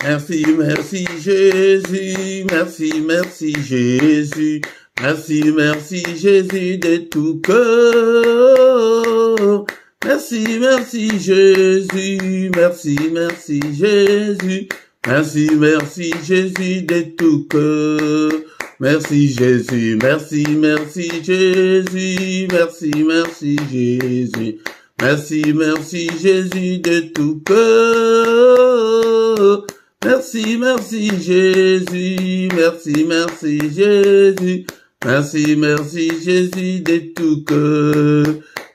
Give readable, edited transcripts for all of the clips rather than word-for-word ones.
Merci, merci Jésus, merci, merci Jésus, merci, merci Jésus de tout cœur. Merci, merci Jésus, merci, merci Jésus, merci, merci Jésus de tout cœur. Merci Jésus, merci, merci Jésus, merci, merci Jésus, merci, merci Jésus de tout cœur. Merci, merci Jésus, merci, merci Jésus, merci, merci Jésus de tout cœur.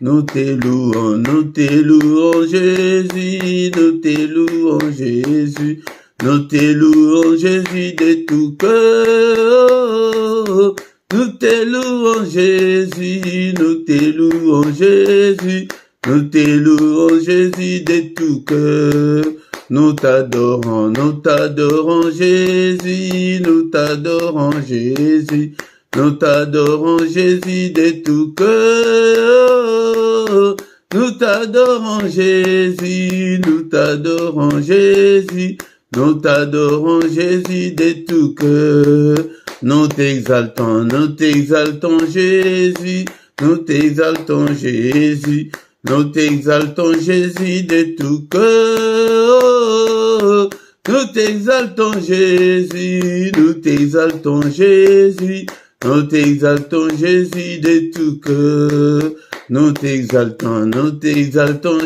Nous te louons Jésus, nous te louons Jésus, nous te louons Jésus de tout cœur. Nous te louons Jésus, nous te louons Jésus, nous te louons Jésus de tout cœur. Nous t'adorons Jésus, nous t'adorons Jésus, nous t'adorons Jésus de tout cœur. Nous t'adorons Jésus, nous t'adorons Jésus, nous t'adorons Jésus de tout cœur. Nous t'exaltons Jésus, nous t'exaltons Jésus, nous t'exaltons Jésus de tout cœur. Nous t'exaltons Jésus, nous t'exaltons Jésus, nous t'exaltons Jésus de tout cœur. Nous t'exaltons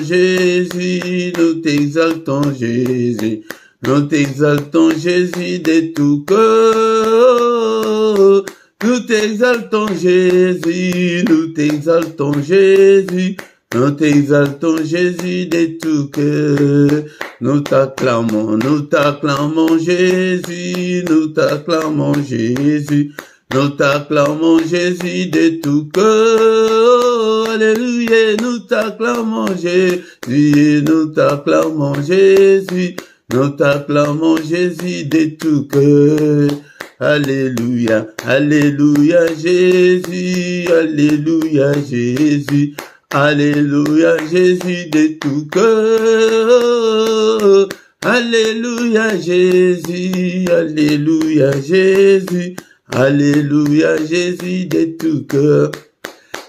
Jésus, nous t'exaltons Jésus, nous t'exaltons Jésus de tout cœur. Nous t'exaltons Jésus, nous t'exaltons Jésus, nous t'exaltons Jésus de tout cœur. Nous t'acclamons Jésus, nous t'acclamons Jésus, nous t'acclamons Jésus de tout cœur. Alléluia, nous t'acclamons Jésus, nous t'acclamons Jésus, nous t'acclamons Jésus de tout cœur. Alléluia, alléluia Jésus, alléluia Jésus, alléluia Jésus de tout cœur. Alléluia Jésus, alléluia Jésus, alléluia Jésus de tout cœur.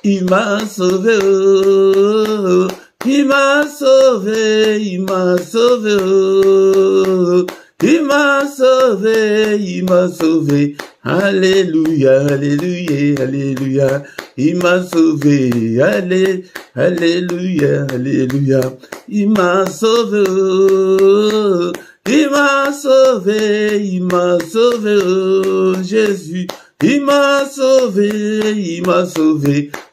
Il m'a sauvé, oh, il m'a sauvé, il m'a sauvé, oh. Il m'a sauvé, il m'a sauvé. Alléluia, alléluia, alléluia. Il m'a sauvé, alléluia, alléluia. Il m'a sauvé, oh. Il m'a sauvé, il m'a sauvé, oh, Jésus. Il m'a sauvé,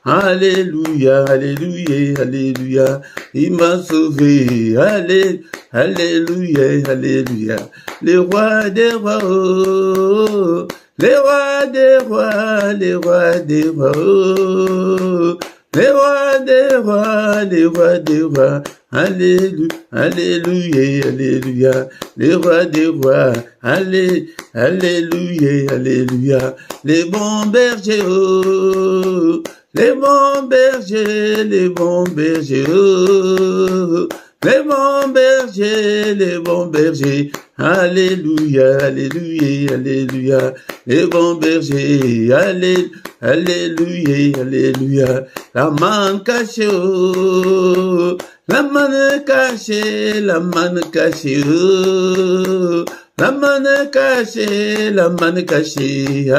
alléluia, alléluia, alléluia. Il m'a sauvé, alléluia, alléluia. Les rois des rois, oh, les rois des rois, les rois des rois, oh, les rois des rois, les rois des rois. Alléluia, alléluia, alléluia, les rois des rois, alléluia, alléluia, les bons bergers, oh, les bons bergers, les bons bergers, oh, les bons bergers, alléluia, alléluia, alléluia, les bons bergers, alléluia, alléluia, la manne cachée, oh, la manne cachée, la manne cachée, oh, la manne cachée, la manne cachée,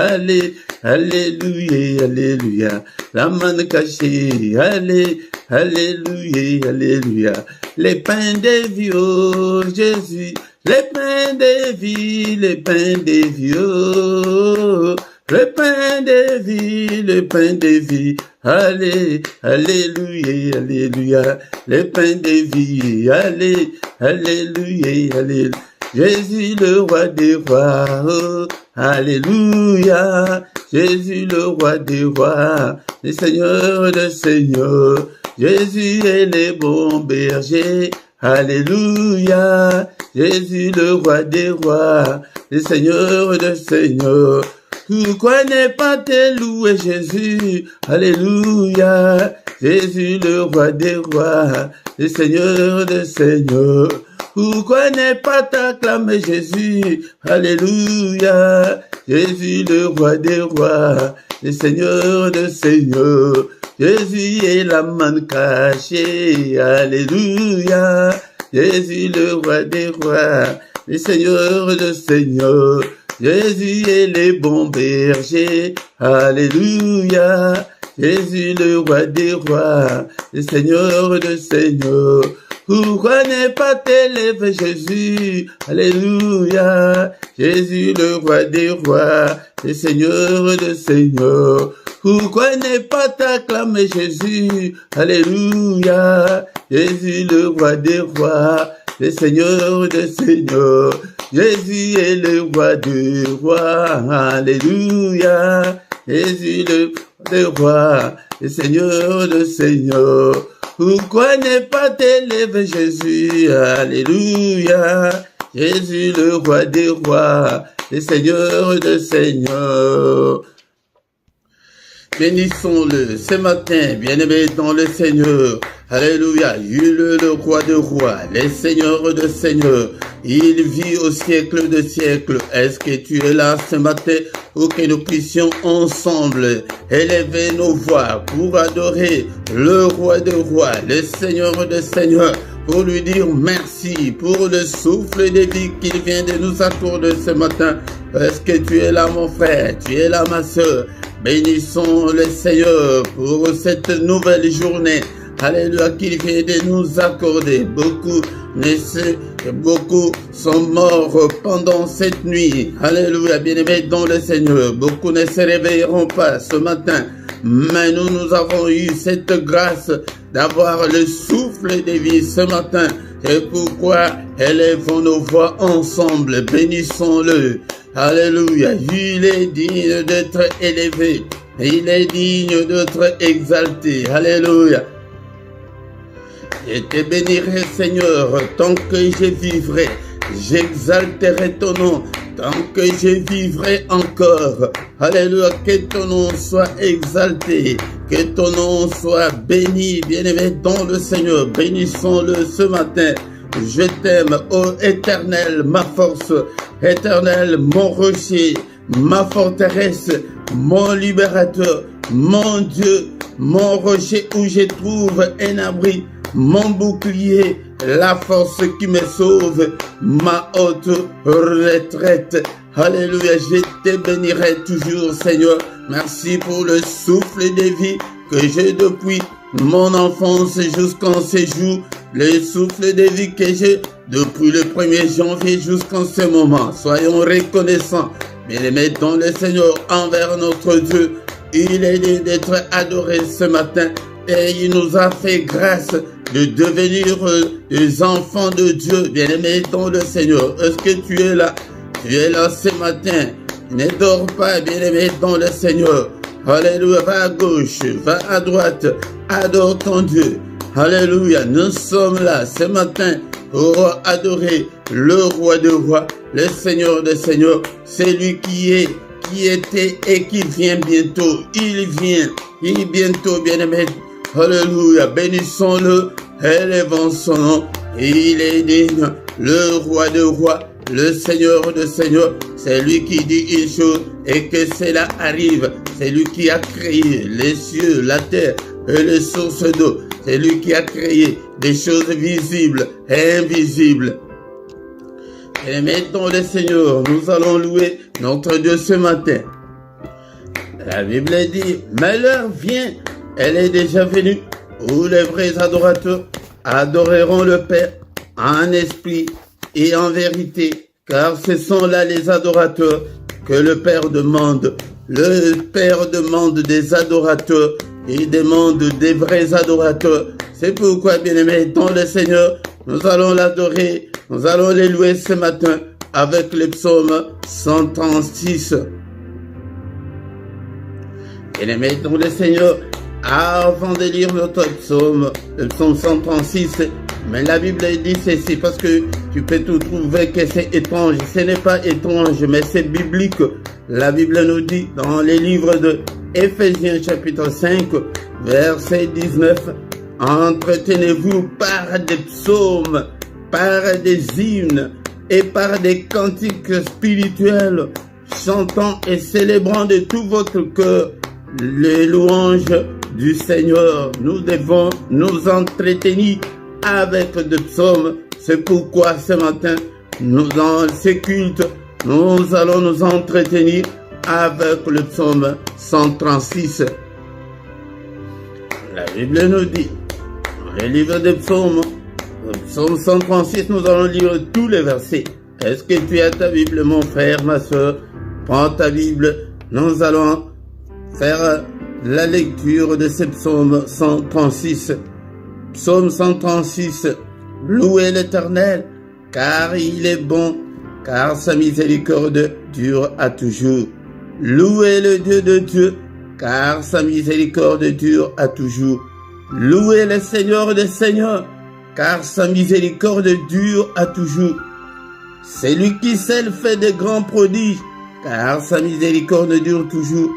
alléluia, alléluia, la manne cachée, alléluia, alléluia, les pains des vieux, Jésus, les pains des vies, les pains des vieux, le pain de vie, le pain de vie, alléluia, alléluia, le pain de vie, alléluia, alléluia, Jésus le roi des rois, oh, alléluia, Jésus le roi des rois, le Seigneur des seigneurs, Jésus est le bon berger, alléluia, Jésus le roi des rois, le Seigneur des seigneurs. Pourquoi ne pas te louer Jésus, alléluia, Jésus le roi des rois, le Seigneur des seigneurs. Pourquoi ne pas t'acclamer Jésus? Alléluia. Jésus le roi des rois, le Seigneur de seigneurs. Jésus est la manne cachée. Alléluia. Jésus le roi des rois, le Seigneur de seigneurs. Jésus est le bon berger. Alléluia. Jésus le roi des rois, le Seigneur de seigneurs. Pourquoi ne pas t'élever Jésus? Alléluia. Jésus le roi des rois, le Seigneur de seigneurs. Pourquoi ne pas t'acclamer Jésus? Alléluia. Jésus le roi des rois, le Seigneur de seigneurs. Jésus est le roi des rois. Alléluia. Jésus le roi, le Seigneur de seigneurs. Pourquoi ne pas t'élever Jésus? Alléluia. Jésus le roi des rois, le Seigneur de seigneurs. Bénissons-le ce matin, bien-aimé dans le Seigneur. Alléluia, il est le roi de rois, le Seigneur de seigneurs. Il vit au siècle de siècles. Est-ce que tu es là ce matin pour que nous puissions ensemble élever nos voix pour adorer le roi de rois, le Seigneur de seigneurs, pour lui dire merci pour le souffle de vie qu'il vient de nous accorder ce matin. Est-ce que tu es là mon frère, tu es là ma soeur? Bénissons le Seigneur pour cette nouvelle journée. Alléluia, qu'il vient de nous accorder. Beaucoup sont morts pendant cette nuit. Alléluia, bien-aimés dans le Seigneur. Beaucoup ne se réveilleront pas ce matin. Mais nous avons eu cette grâce d'avoir le souffle de vie ce matin. C'est pourquoi élevons nos voix ensemble. Bénissons-le. Alléluia, il est digne d'être élevé. Il est digne d'être exalté. Alléluia. Je te bénirai, Seigneur, tant que je vivrai. J'exalterai ton nom, tant que je vivrai encore. Alléluia, que ton nom soit exalté, que ton nom soit béni, bien-aimé dans le Seigneur. Bénissons-le ce matin. Je t'aime, ô Éternel, ma force. Éternel, mon rocher, ma forteresse, mon libérateur, mon Dieu, mon rocher où je trouve un abri. Mon bouclier, la force qui me sauve, ma haute retraite. Alléluia, je te bénirai toujours, Seigneur. Merci pour le souffle de vie que j'ai depuis mon enfance jusqu'en ce jour. Le souffle de vie que j'ai depuis le 1er janvier jusqu'en ce moment. Soyons reconnaissants, bien-aimés dans le Seigneur, envers notre Dieu. Il est digne d'être adoré ce matin et il nous a fait grâce de devenir des enfants de Dieu, bien-aimés dans le Seigneur. Est-ce que tu es là? Tu es là ce matin. Ne dors pas, bien-aimé dans le Seigneur. Alléluia, va à gauche, va à droite, adore ton Dieu. Alléluia, nous sommes là ce matin pour adorer le roi de rois, le Seigneur de seigneurs. C'est lui qui est, qui était et qui vient bientôt. Il vient bientôt, bien-aimé. Alléluia, bénissons-le, élevons son nom. Il est digne, le roi de rois, le Seigneur de seigneurs. C'est lui qui dit une chose et que cela arrive. C'est lui qui a créé les cieux, la terre et les sources d'eau. C'est lui qui a créé des choses visibles et invisibles. Et maintenant le Seigneur, nous allons louer notre Dieu ce matin. La Bible dit, mais l'heure vient, elle est déjà venue, où les vrais adorateurs adoreront le Père en esprit et en vérité, car ce sont là les adorateurs que le Père demande. Le Père demande des adorateurs, il demande des vrais adorateurs. C'est pourquoi, bien-aimés, dans le Seigneur, nous allons l'adorer, nous allons les louer ce matin avec le psaume 136. Bien-aimés, dans le Seigneur, avant de lire notre psaume, le psaume 136, mais la Bible dit ceci, parce que tu peux tout trouver que c'est étrange. Ce n'est pas étrange, mais c'est biblique. La Bible nous dit dans les livres de Éphésiens chapitre 5, verset 19, entretenez-vous par des psaumes, par des hymnes et par des cantiques spirituels, chantant et célébrant de tout votre cœur les louanges du Seigneur. Nous devons nous entretenir avec des psaumes. C'est pourquoi ce matin, dans ces cultes, nous allons nous entretenir avec le psaume 136. La Bible nous dit, dans le livre des psaumes, le psaume 136, nous allons lire tous les versets. Est-ce que tu as ta Bible, mon frère, ma soeur? Prends ta Bible, nous allons faire la lecture de ce psaume 136. Psaume 136, louez l'Éternel, car il est bon, car sa miséricorde dure à toujours. Louez le Dieu de Dieu, car sa miséricorde dure à toujours. Louez le Seigneur des Seigneurs, car sa miséricorde dure à toujours. C'est lui qui seul fait de grands prodiges, car sa miséricorde dure toujours.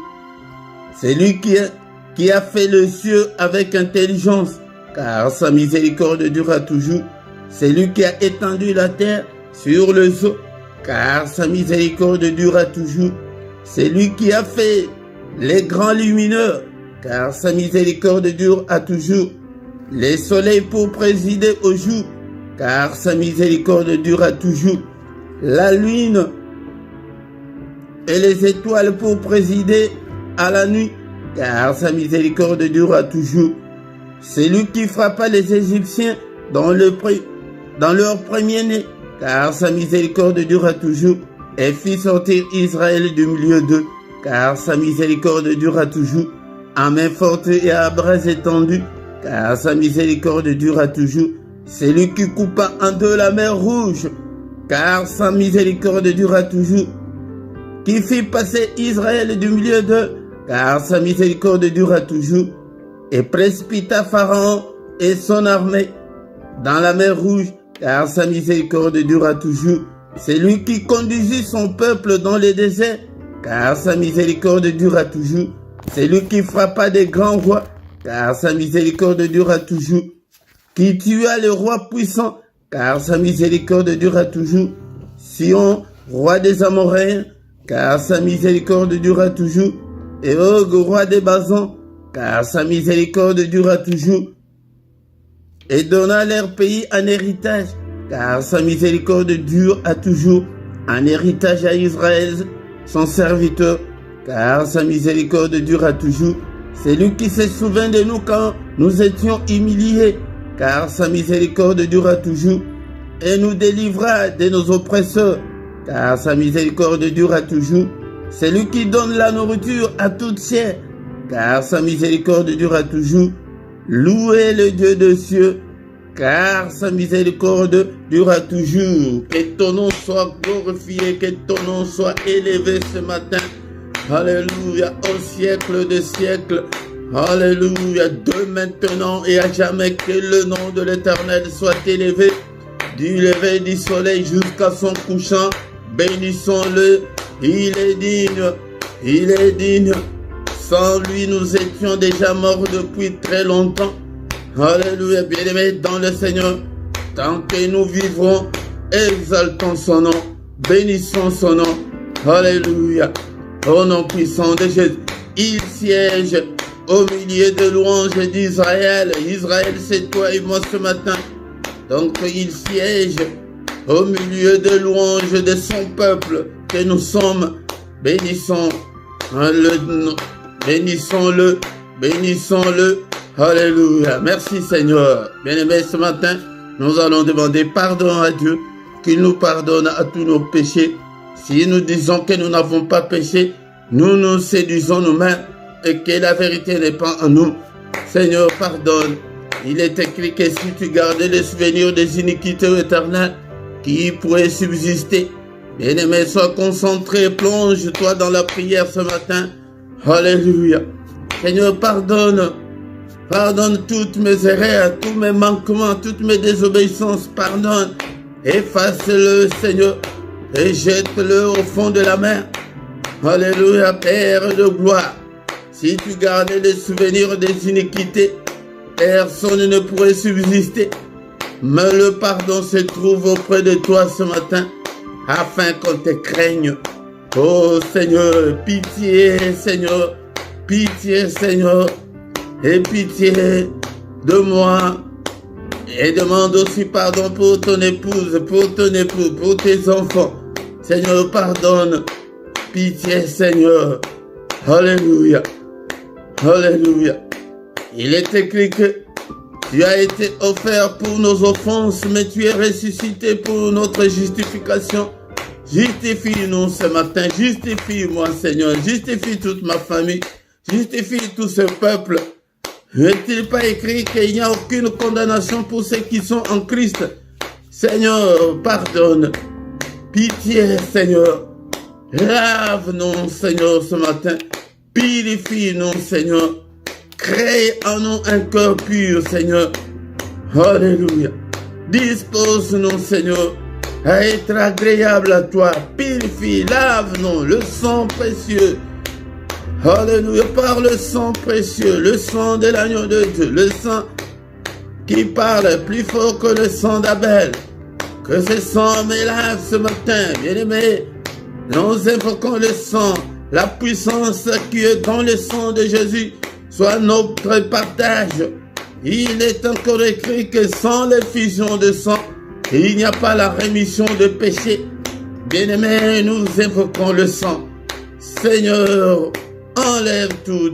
C'est lui qui a fait le ciel avec intelligence, car sa miséricorde dure toujours. C'est lui qui a étendu la terre sur les eaux, car sa miséricorde dure toujours. C'est lui qui a fait les grands lumineux, car sa miséricorde dure à toujours. Les soleils pour présider au jour, car sa miséricorde dure à toujours. La lune et les étoiles pour présider à la nuit, car sa miséricorde dure à toujours. C'est lui qui frappa les Égyptiens dans leur premier-né, car sa miséricorde dure à toujours, et fit sortir Israël du milieu d'eux, car sa miséricorde dure à toujours, à main forte et à bras étendus, car sa miséricorde dure à toujours. C'est lui qui coupa en deux la mer Rouge, car sa miséricorde dure à toujours, qui fit passer Israël du milieu d'eux, car sa miséricorde dure à toujours, et précipita Pharaon et son armée dans la mer Rouge, car sa miséricorde dure à toujours. C'est lui qui conduisit son peuple dans les déserts, car sa miséricorde dure à toujours. C'est lui qui frappa des grands rois, car sa miséricorde dure à toujours. Qui tua le roi puissant, car sa miséricorde dure à toujours. Sion, roi des Amoréens, car sa miséricorde dure à toujours. Et Og, roi des Basans, car sa miséricorde dure à toujours. Et donna leur pays en héritage, car sa miséricorde dure à toujours, un héritage à Israël, son serviteur, car sa miséricorde dure à toujours. C'est lui qui se souvient de nous quand nous étions humiliés, car sa miséricorde dure à toujours, et nous délivra de nos oppresseurs, car sa miséricorde dure à toujours. C'est lui qui donne la nourriture à toute chair, car sa miséricorde dure à toujours. Louez le Dieu des cieux, car sa miséricorde dure à toujours. Que ton nom soit glorifié, que ton nom soit élevé ce matin. Alléluia, au siècle des siècles. Alléluia, de maintenant et à jamais, que le nom de l'Éternel soit élevé. Du lever du soleil jusqu'à son couchant, bénissons-le. Il est digne, il est digne. Sans lui, nous étions déjà morts depuis très longtemps. Alléluia, bien-aimés dans le Seigneur. Tant que nous vivrons, exaltons son nom, bénissons son nom. Alléluia. Au nom puissant de Jésus, il siège au milieu de louanges d'Israël. Israël, c'est toi et moi ce matin. Donc il siège au milieu de louanges de son peuple que nous sommes. Bénissons-le, bénissons-le. Alléluia. Merci Seigneur. Bien-aimés, ce matin, nous allons demander pardon à Dieu, qu'il nous pardonne à tous nos péchés. Si nous disons que nous n'avons pas péché, nous nous séduisons nous-mêmes et que la vérité n'est pas en nous. Seigneur, pardonne. Il est écrit que si tu gardais les souvenirs des iniquités éternelles qui pourraient subsister, bien-aimé, sois concentré, plonge-toi dans la prière ce matin. Alléluia. Seigneur, pardonne. Pardonne toutes mes erreurs, tous mes manquements, toutes mes désobéissances. Pardonne. Efface-le, Seigneur, et jette-le au fond de la mer. Alléluia, Père de gloire. Si tu gardais les souvenirs des iniquités, personne ne pourrait subsister. Mais le pardon se trouve auprès de toi ce matin, afin qu'on te craigne. Oh Seigneur, pitié Seigneur, pitié Seigneur, et pitié de moi. Et demande aussi pardon pour ton épouse, pour ton époux, pour tes enfants. Seigneur, pardonne. Pitié Seigneur. Alléluia. Alléluia. Il est écrit que tu as été offert pour nos offenses, mais tu es ressuscité pour notre justification. Justifie-nous ce matin, justifie-moi Seigneur, justifie toute ma famille, justifie tout ce peuple. N'est-il pas écrit qu'il n'y a aucune condamnation pour ceux qui sont en Christ? Seigneur, pardonne, pitié Seigneur, lave-nous Seigneur ce matin, purifie-nous Seigneur, crée en nous un cœur pur Seigneur, alléluia, dispose-nous Seigneur, à être agréable à toi, purifie, lave-nous, le sang précieux, alléluia, par le sang précieux, le sang de l'agneau de Dieu, le sang qui parle plus fort que le sang d'Abel, que ce sang me lave ce matin, bien-aimé, nous invoquons le sang, la puissance qui est dans le sang de Jésus, soit notre partage. Il est encore écrit que sans l'effusion de sang, il n'y a pas la rémission de péché. Bien-aimés, nous invoquons le sang. Seigneur, enlève tous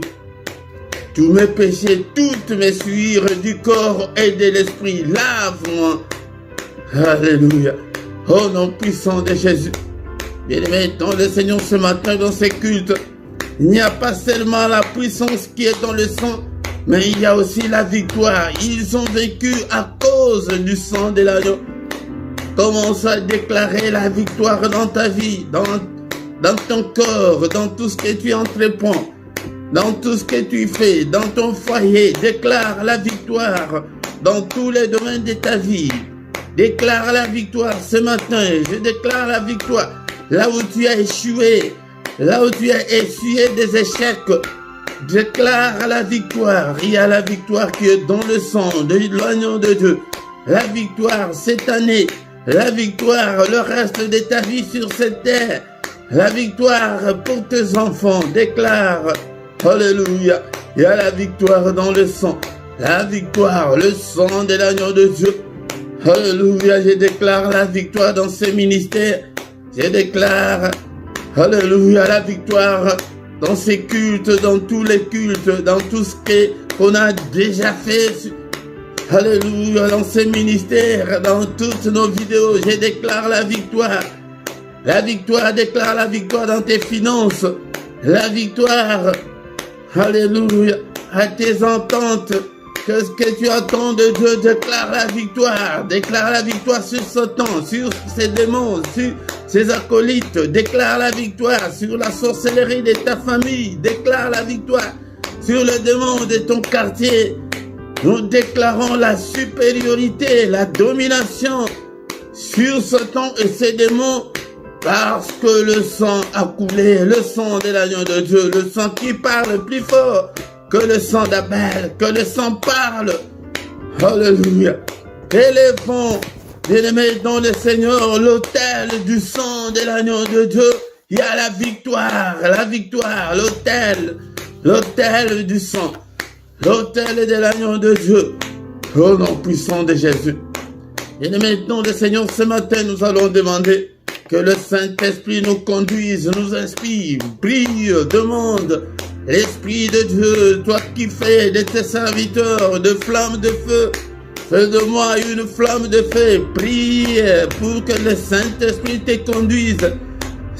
mes péchés, toutes mes souillures du corps et de l'esprit. Lave-moi. Alléluia. Au nom puissant de Jésus. Bien-aimés, dans le Seigneur ce matin, dans ces cultes, il n'y a pas seulement la puissance qui est dans le sang, mais il y a aussi la victoire. Ils ont vécu à cause du sang de l'agneau. Commence à déclarer la victoire dans ta vie, dans ton corps, dans tout ce que tu entreprends, dans tout ce que tu fais, dans ton foyer. Déclare la victoire dans tous les domaines de ta vie. Déclare la victoire ce matin. Je déclare la victoire là où tu as échoué, là où tu as essuyé des échecs. Déclare la victoire. Il y a la victoire qui est dans le sang de l'agneau de Dieu. La victoire cette année. La victoire, le reste de ta vie sur cette terre. La victoire pour tes enfants. Déclare. Alléluia. Il y a la victoire dans le sang. La victoire, le sang de l'agneau de Dieu. Alléluia. Je déclare la victoire dans ce ministère. Je déclare. Alléluia. La victoire dans ces cultes, dans tous les cultes, dans tout ce qu'on a déjà fait. Alléluia, dans ces ministères, dans toutes nos vidéos, je déclare la victoire. La victoire, déclare la victoire dans tes finances. La victoire, alléluia, à tes ententes. Qu'est-ce que tu attends de Dieu? Déclare la victoire. Déclare la victoire sur Satan, sur ses démons, sur ses acolytes. Déclare la victoire sur la sorcellerie de ta famille. Déclare la victoire sur le démon de ton quartier. Nous déclarons la supériorité, la domination sur Satan et ses démons parce que le sang a coulé, le sang de l'agneau de Dieu, le sang qui parle plus fort que le sang d'Abel, que le sang parle. Alléluia. Élevons, bien-aimés, dans le Seigneur, l'autel du sang de l'agneau de Dieu. Il y a la victoire, l'autel du sang. L'autel de l'agneau de Dieu, au nom puissant de Jésus. Et maintenant, le Seigneur, ce matin, nous allons demander que le Saint-Esprit nous conduise, nous inspire, prie, demande l'Esprit de Dieu, toi qui fais de tes serviteurs de flammes de feu, fais de moi une flamme de feu, prie pour que le Saint-Esprit te conduise.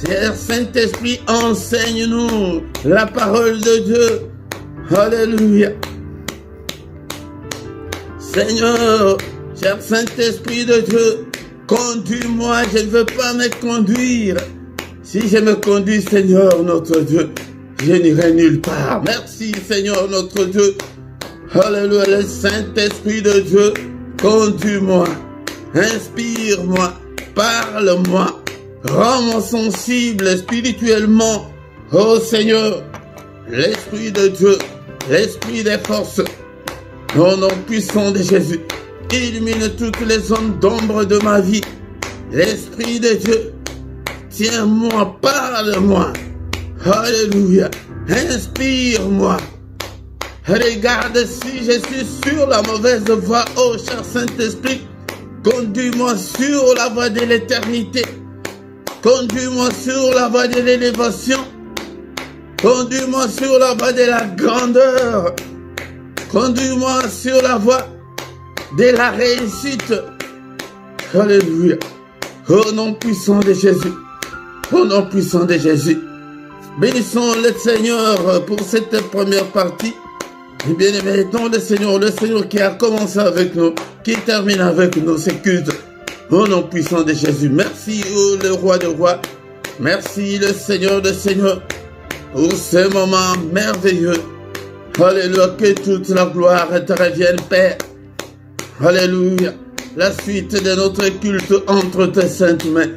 Cher Saint-Esprit, enseigne-nous la parole de Dieu. Alléluia. Seigneur, cher Saint-Esprit de Dieu, conduis-moi, je ne veux pas me conduire. Si je me conduis, Seigneur, notre Dieu, je n'irai nulle part. Merci, Seigneur, notre Dieu. Alléluia, le Saint-Esprit de Dieu, conduis-moi, inspire-moi, parle-moi, rends-moi sensible spirituellement. Oh Seigneur, l'Esprit de Dieu, l'Esprit des forces, au nom puissant de Jésus, illumine toutes les zones d'ombre de ma vie. L'Esprit de Dieu, tiens-moi, parle-moi. Alléluia. Inspire-moi. Regarde si je suis sur la mauvaise voie, ô cher Saint-Esprit. Conduis-moi sur la voie de l'éternité. Conduis-moi sur la voie de l'élévation. Conduis-moi sur la voie de la grandeur. Conduis-moi sur la voie de la réussite. Alléluia. Au nom puissant de Jésus. Au nom puissant de Jésus. Bénissons le Seigneur pour cette première partie. Et bien aimé, dans le Seigneur qui a commencé avec nous, qui termine avec nous, c'est culte. Au nom puissant de Jésus. Merci, le roi de rois. Merci, le Seigneur de Seigneurs, pour ce moment merveilleux. Alléluia, que toute la gloire te revienne, Père. Alléluia. La suite de notre culte entre tes saintes mains.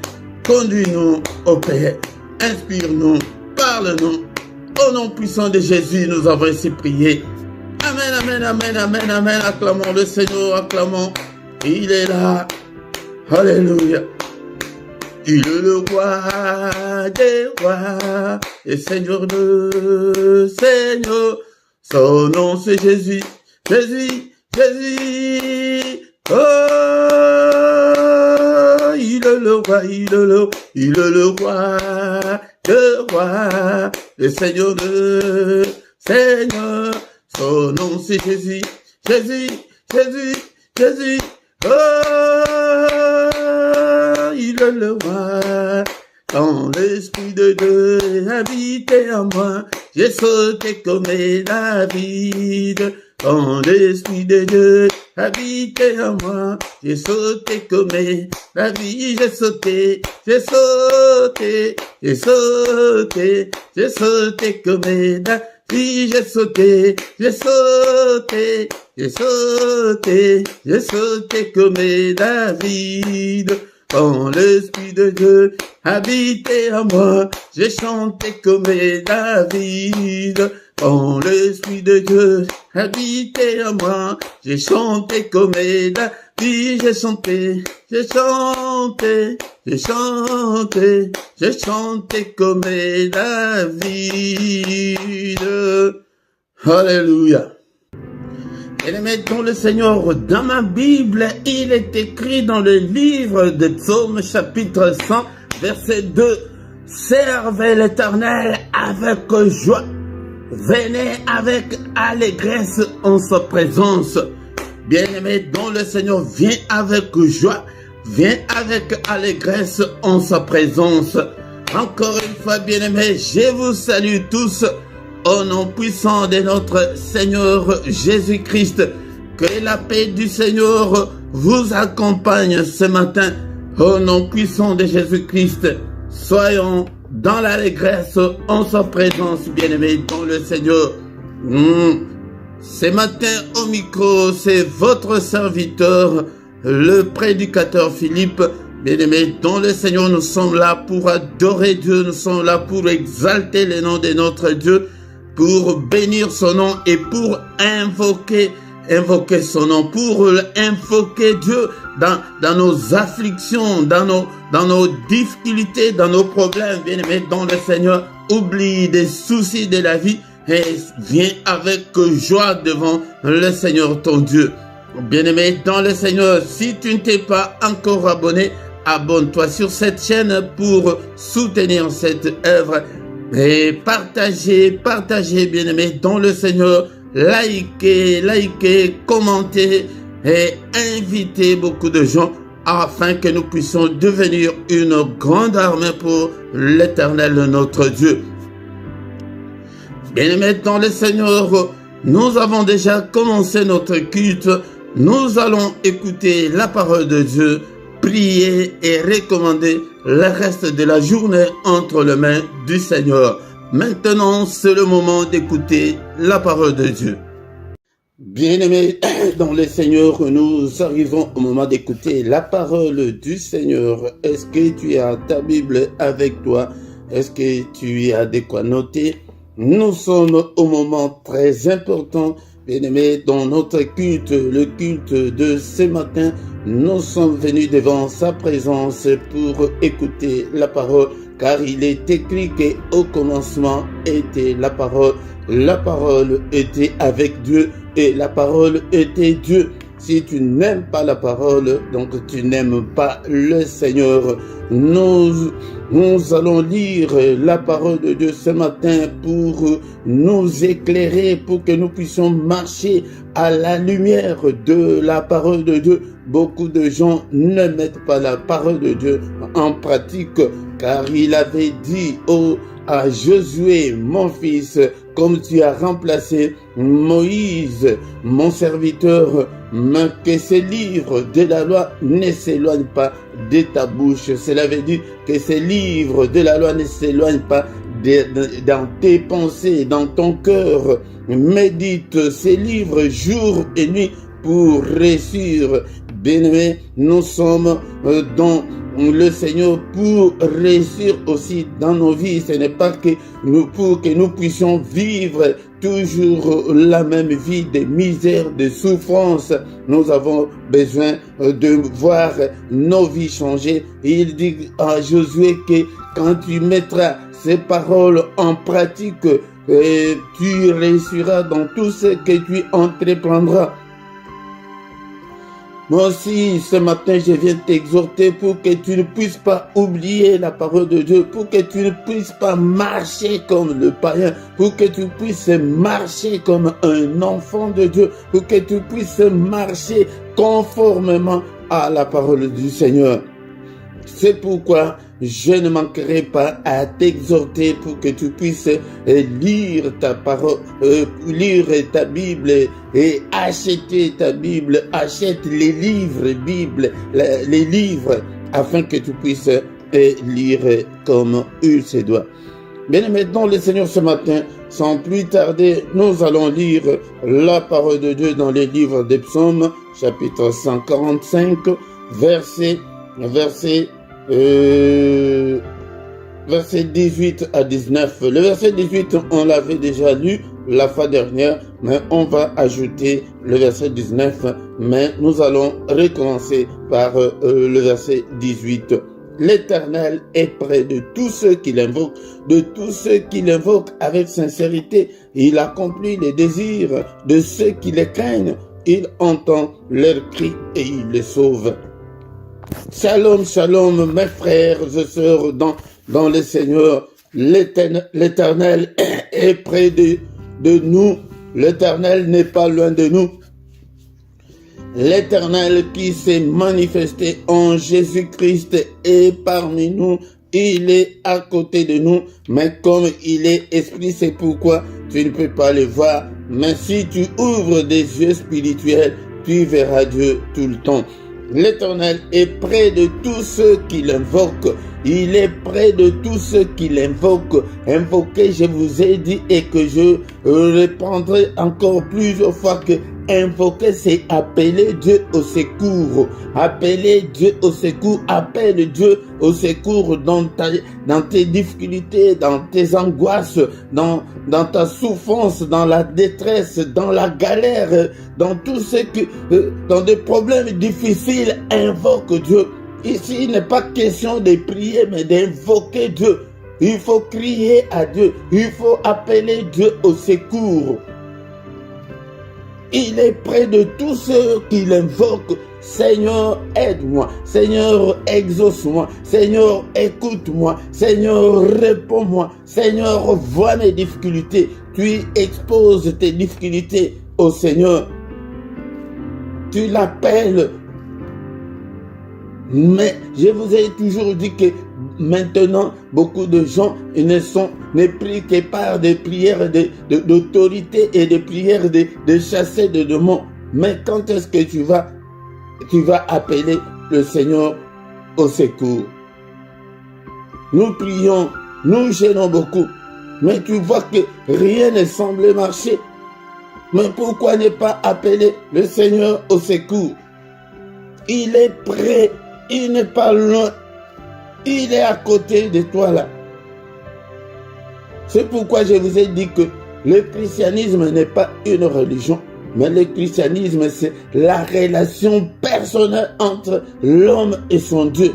Conduis-nous, ô Père. Inspire-nous, parle-nous. Au nom puissant de Jésus, nous avons ainsi prié. Amen, amen, amen, amen, amen. Acclamons le Seigneur, acclamons. Il est là. Alléluia. Il est le roi des rois et Seigneur de Seigneur. Son nom c'est Jésus, Jésus, Jésus. Oh, il est le roi, il est le roi de roi et Seigneur de Seigneur. Son nom c'est Jésus, Jésus, Jésus, Jésus. Oh, il est le roi. Quand l'Esprit de Dieu habitait en moi, j'ai sauté comme David. Quand l'Esprit de Dieu habitait en moi, j'ai sauté comme David. J'ai sauté, j'ai sauté, j'ai sauté, j'ai sauté comme David. J'ai sauté, j'ai sauté, j'ai sauté, j'ai sauté comme David. Quand l'Esprit de Dieu habitait en moi, j'ai chanté comme David. Quand l'Esprit de Dieu habitait en moi, j'ai chanté comme David. J'ai chanté, j'ai chanté, j'ai chanté, j'ai chanté comme David. Alléluia. Et mettons le Seigneur dans ma Bible, il est écrit dans le livre de Psaume chapitre 100, verset 2. Servez l'Éternel avec joie. Venez avec allégresse en sa présence. Bien-aimé, dont le Seigneur vient avec joie, vient avec allégresse en sa présence. Encore une fois, bien-aimé, je vous salue tous au nom puissant de notre Seigneur Jésus-Christ. Que la paix du Seigneur vous accompagne ce matin. Au nom puissant de Jésus-Christ, soyons dans l'allégresse en sa présence, bien-aimé, dans le Seigneur. Ce matin au micro, c'est votre serviteur, le prédicateur Philippe. Bien-aimé, dans le Seigneur, nous sommes là pour adorer Dieu, nous sommes là pour exalter le nom de notre Dieu, pour bénir son nom et pour invoquer son nom, pour invoquer Dieu dans nos afflictions, dans nos difficultés, dans nos problèmes. Bien-aimé, dans le Seigneur, oublie des soucis de la vie et viens avec joie devant le Seigneur ton Dieu. Bien-aimé, dans le Seigneur, si tu ne t'es pas encore abonné, abonne-toi sur cette chaîne pour soutenir cette œuvre et partagez, bien-aimé, dans le Seigneur, likez, commentez et invitez beaucoup de gens afin que nous puissions devenir une grande armée pour l'Éternel, notre Dieu. Bien-aimé, dans le Seigneur, nous avons déjà commencé notre culte. Nous allons écouter la parole de Dieu, prier et recommander le reste de la journée entre les mains du Seigneur. Maintenant, c'est le moment d'écouter la parole de Dieu. Bien-aimés, dans le Seigneur, nous arrivons au moment d'écouter la parole du Seigneur. Est-ce que tu as ta Bible avec toi? Est-ce que tu as de quoi noter? Nous sommes au moment très important Bien-aimés, dans notre culte, le culte de ce matin, nous sommes venus devant sa présence pour écouter la parole, car il est écrit qu'au commencement était la parole était avec Dieu et la parole était Dieu. Si tu n'aimes pas la parole, donc tu n'aimes pas le Seigneur. Nous allons lire la parole de Dieu ce matin pour nous éclairer, pour que nous puissions marcher à la lumière de la parole de Dieu. Beaucoup de gens ne mettent pas la parole de Dieu en pratique, car il avait dit à Josué, mon fils, comme tu as remplacé Moïse, mon serviteur, mais que ces livres de la loi ne s'éloignent pas de ta bouche. Cela veut dire que ces livres de la loi ne s'éloignent pas dans tes pensées, dans ton cœur. Médite ces livres jour et nuit pour réussir. Bien-aimés, nous sommes dans le Seigneur pour réussir aussi dans nos vies. Ce n'est pas que pour que nous puissions vivre toujours la même vie de misère, de souffrance. Nous avons besoin de voir nos vies changer. Il dit à Josué que quand tu mettras ces paroles en pratique, tu réussiras dans tout ce que tu entreprendras. Moi aussi, ce matin, je viens t'exhorter pour que tu ne puisses pas oublier la parole de Dieu, pour que tu ne puisses pas marcher comme le païen, pour que tu puisses marcher comme un enfant de Dieu, pour que tu puisses marcher conformément à la parole du Seigneur. C'est pourquoi je ne manquerai pas à t'exhorter pour que tu puisses lire ta parole, lire ta Bible et acheter ta Bible, achète les livres Bible, les livres, afin que tu puisses lire comme il se doit. Bien aimé dans le Seigneur, ce matin, sans plus tarder, nous allons lire la parole de Dieu dans les livres des Psaumes, chapitre 145, verset 18 à 19. Le verset 18, on l'avait déjà lu la fois dernière, mais on va ajouter le verset 19, mais nous allons recommencer par le verset 18. L'Éternel est près de tous ceux qui l'invoquent, de tous ceux qui l'invoquent avec sincérité. Il accomplit les désirs de ceux qui les craignent. Il entend leurs cris et il les sauve. Shalom, shalom, mes frères et sœurs dans le Seigneur. L'Éternel est près de nous. L'Éternel n'est pas loin de nous. L'Éternel qui s'est manifesté en Jésus-Christ est parmi nous. Il est à côté de nous, mais comme il est esprit, c'est pourquoi tu ne peux pas le voir. Mais si tu ouvres des yeux spirituels, tu verras Dieu tout le temps. L'Éternel est près de tous ceux qui l'invoquent. Il est près de tous ceux qui l'invoquent. Invoquer, je vous ai dit, et que je répondrai encore plusieurs fois que invoquer, c'est appeler Dieu au secours. Appeler Dieu au secours. Appelle Dieu au secours dans tes difficultés, dans tes angoisses, dans ta souffrance, dans la détresse, dans la galère, dans tout ce que, dans des problèmes difficiles, invoque Dieu. Ici, il n'est pas question de prier, mais d'invoquer Dieu. Il faut crier à Dieu. Il faut appeler Dieu au secours. Il est près de tous ceux qui l'invoquent. Seigneur, aide-moi. Seigneur, exauce-moi. Seigneur, écoute-moi. Seigneur, réponds-moi. Seigneur, vois mes difficultés. Tu exposes tes difficultés au Seigneur. Tu l'appelles. Mais je vous ai toujours dit que maintenant, beaucoup de gens ne prient que par des prières d'autorité et des prières de chasser des démons. Mais quand est-ce que tu vas appeler le Seigneur au secours? Nous prions, nous gênons beaucoup, mais tu vois que rien ne semble marcher. Mais pourquoi ne pas appeler le Seigneur au secours? Il est prêt. Il n'est pas loin. Il est à côté de toi là. C'est pourquoi je vous ai dit que le christianisme n'est pas une religion. Mais le christianisme, c'est la relation personnelle entre l'homme et son Dieu.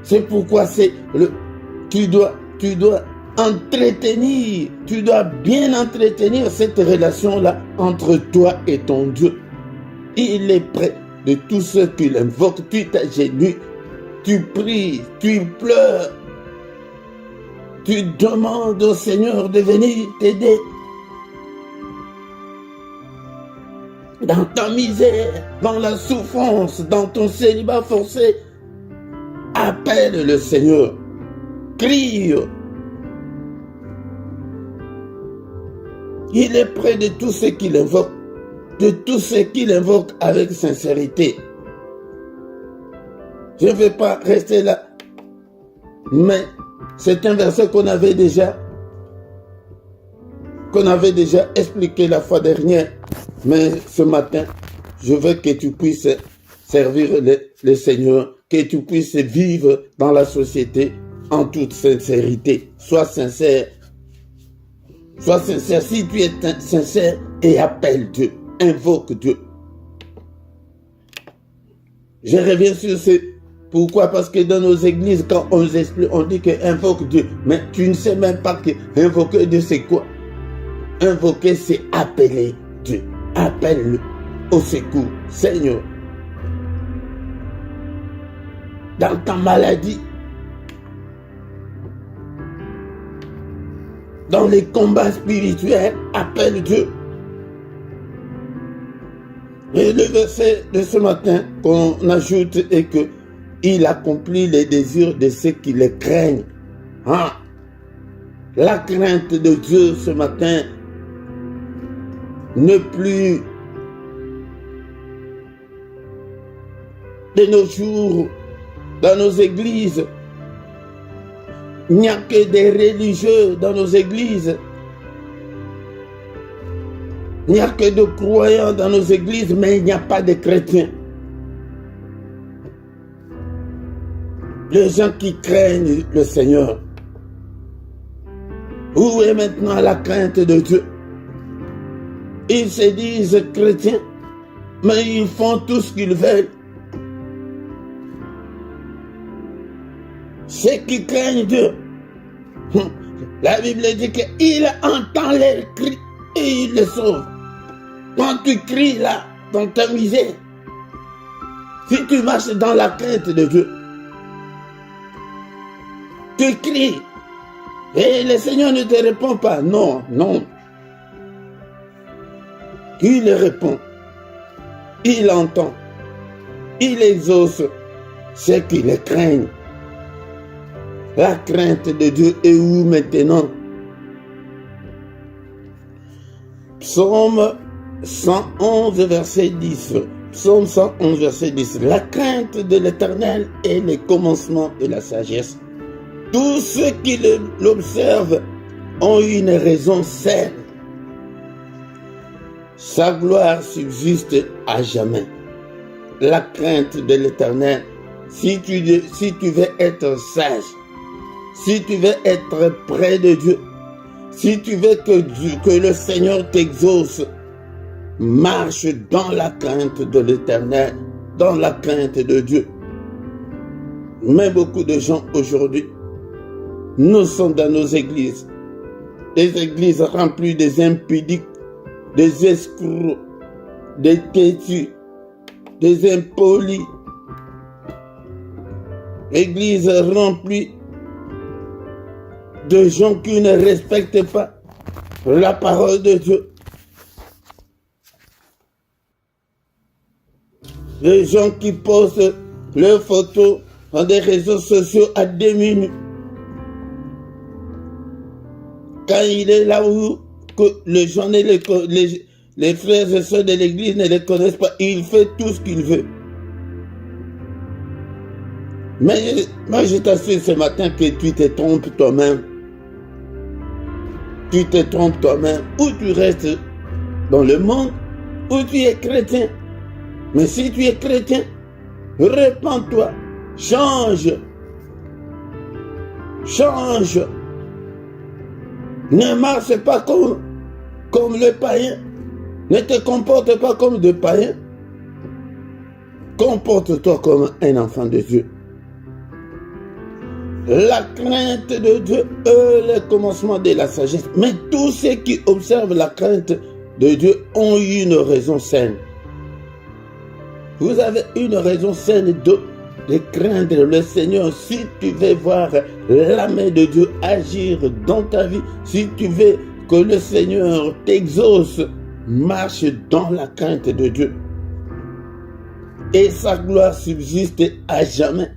C'est pourquoi tu dois entretenir, tu dois bien entretenir cette relation-là entre toi et ton Dieu. Il est près de tous ceux qui l'invoquent. Tu t'agenouilles, tu pries, tu pleures, tu demandes au Seigneur de venir t'aider. Dans ta misère, dans la souffrance, dans ton célibat forcé, appelle le Seigneur, crie. Il est près de tous ceux qui l'invoquent, avec sincérité. Je ne vais pas rester là, mais c'est un verset qu'on avait déjà expliqué la fois dernière. Mais ce matin, je veux que tu puisses servir le Seigneur, que tu puisses vivre dans la société en toute sincérité. Sois sincère. Sois sincère. Si tu es sincère, et appelle Dieu, invoque Dieu. Je reviens sur ce. Pourquoi? Parce que dans nos églises, quand on nous explique, on dit que invoque Dieu. Mais tu ne sais même pas que invoquer Dieu, c'est quoi? Invoquer, c'est appeler Dieu. Appelle-le au secours. Seigneur, dans ta maladie, dans les combats spirituels, appelle Dieu. Et le verset de ce matin qu'on ajoute est que il accomplit les désirs de ceux qui le craignent. Ah, la crainte de Dieu ce matin ne plus de nos jours dans nos églises. Il n'y a que des religieux dans nos églises. Il n'y a que de croyants dans nos églises, mais il n'y a pas de chrétiens. Les gens qui craignent le Seigneur. Où est maintenant la crainte de Dieu? Ils se disent chrétiens, mais ils font tout ce qu'ils veulent. Ceux qui craignent Dieu, la Bible dit qu'il entend leurs cris et il les sauve. Quand tu cries là, dans ta misère, si tu marches dans la crainte de Dieu, tu cries et le Seigneur ne te répond pas. Non, non. Il répond, il entend, il exauce ceux qui le craignent. La crainte de Dieu est où maintenant? Psaume 111, verset 10. Psaume 111, verset 10. La crainte de l'Éternel est le commencement de la sagesse. Tous ceux qui l'observent ont une raison saine. Sa gloire subsiste à jamais. La crainte de l'Éternel, si tu veux être sage, si tu veux être près de Dieu, si tu veux que le Seigneur t'exauce, marche dans la crainte de l'Éternel, dans la crainte de Dieu. Mais beaucoup de gens aujourd'hui, nous sommes dans nos églises, des églises remplies des impudiques, des escrocs, des têtus, des impolis. Église remplie de gens qui ne respectent pas la parole de Dieu. Les gens qui postent leurs photos dans des réseaux sociaux à 2 minutes. Quand il est là où que les gens, les frères et sœurs de l'église ne les connaissent pas, il fait tout ce qu'il veut. Mais moi je t'assure ce matin que tu te trompes toi-même. Tu te trompes toi-même. Ou tu restes dans le monde, ou tu es chrétien. Mais si tu es chrétien, répands-toi, change. Change. Ne marche pas comme le païen. Ne te comporte pas comme de païens. Comporte-toi comme un enfant de Dieu. La crainte de Dieu est le commencement de la sagesse. Mais tous ceux qui observent la crainte de Dieu ont une raison saine. Vous avez une raison saine de craindre le Seigneur. Si tu veux voir la main de Dieu agir dans ta vie, si tu veux que le Seigneur t'exauce, marche dans la crainte de Dieu. Et sa gloire subsiste à jamais.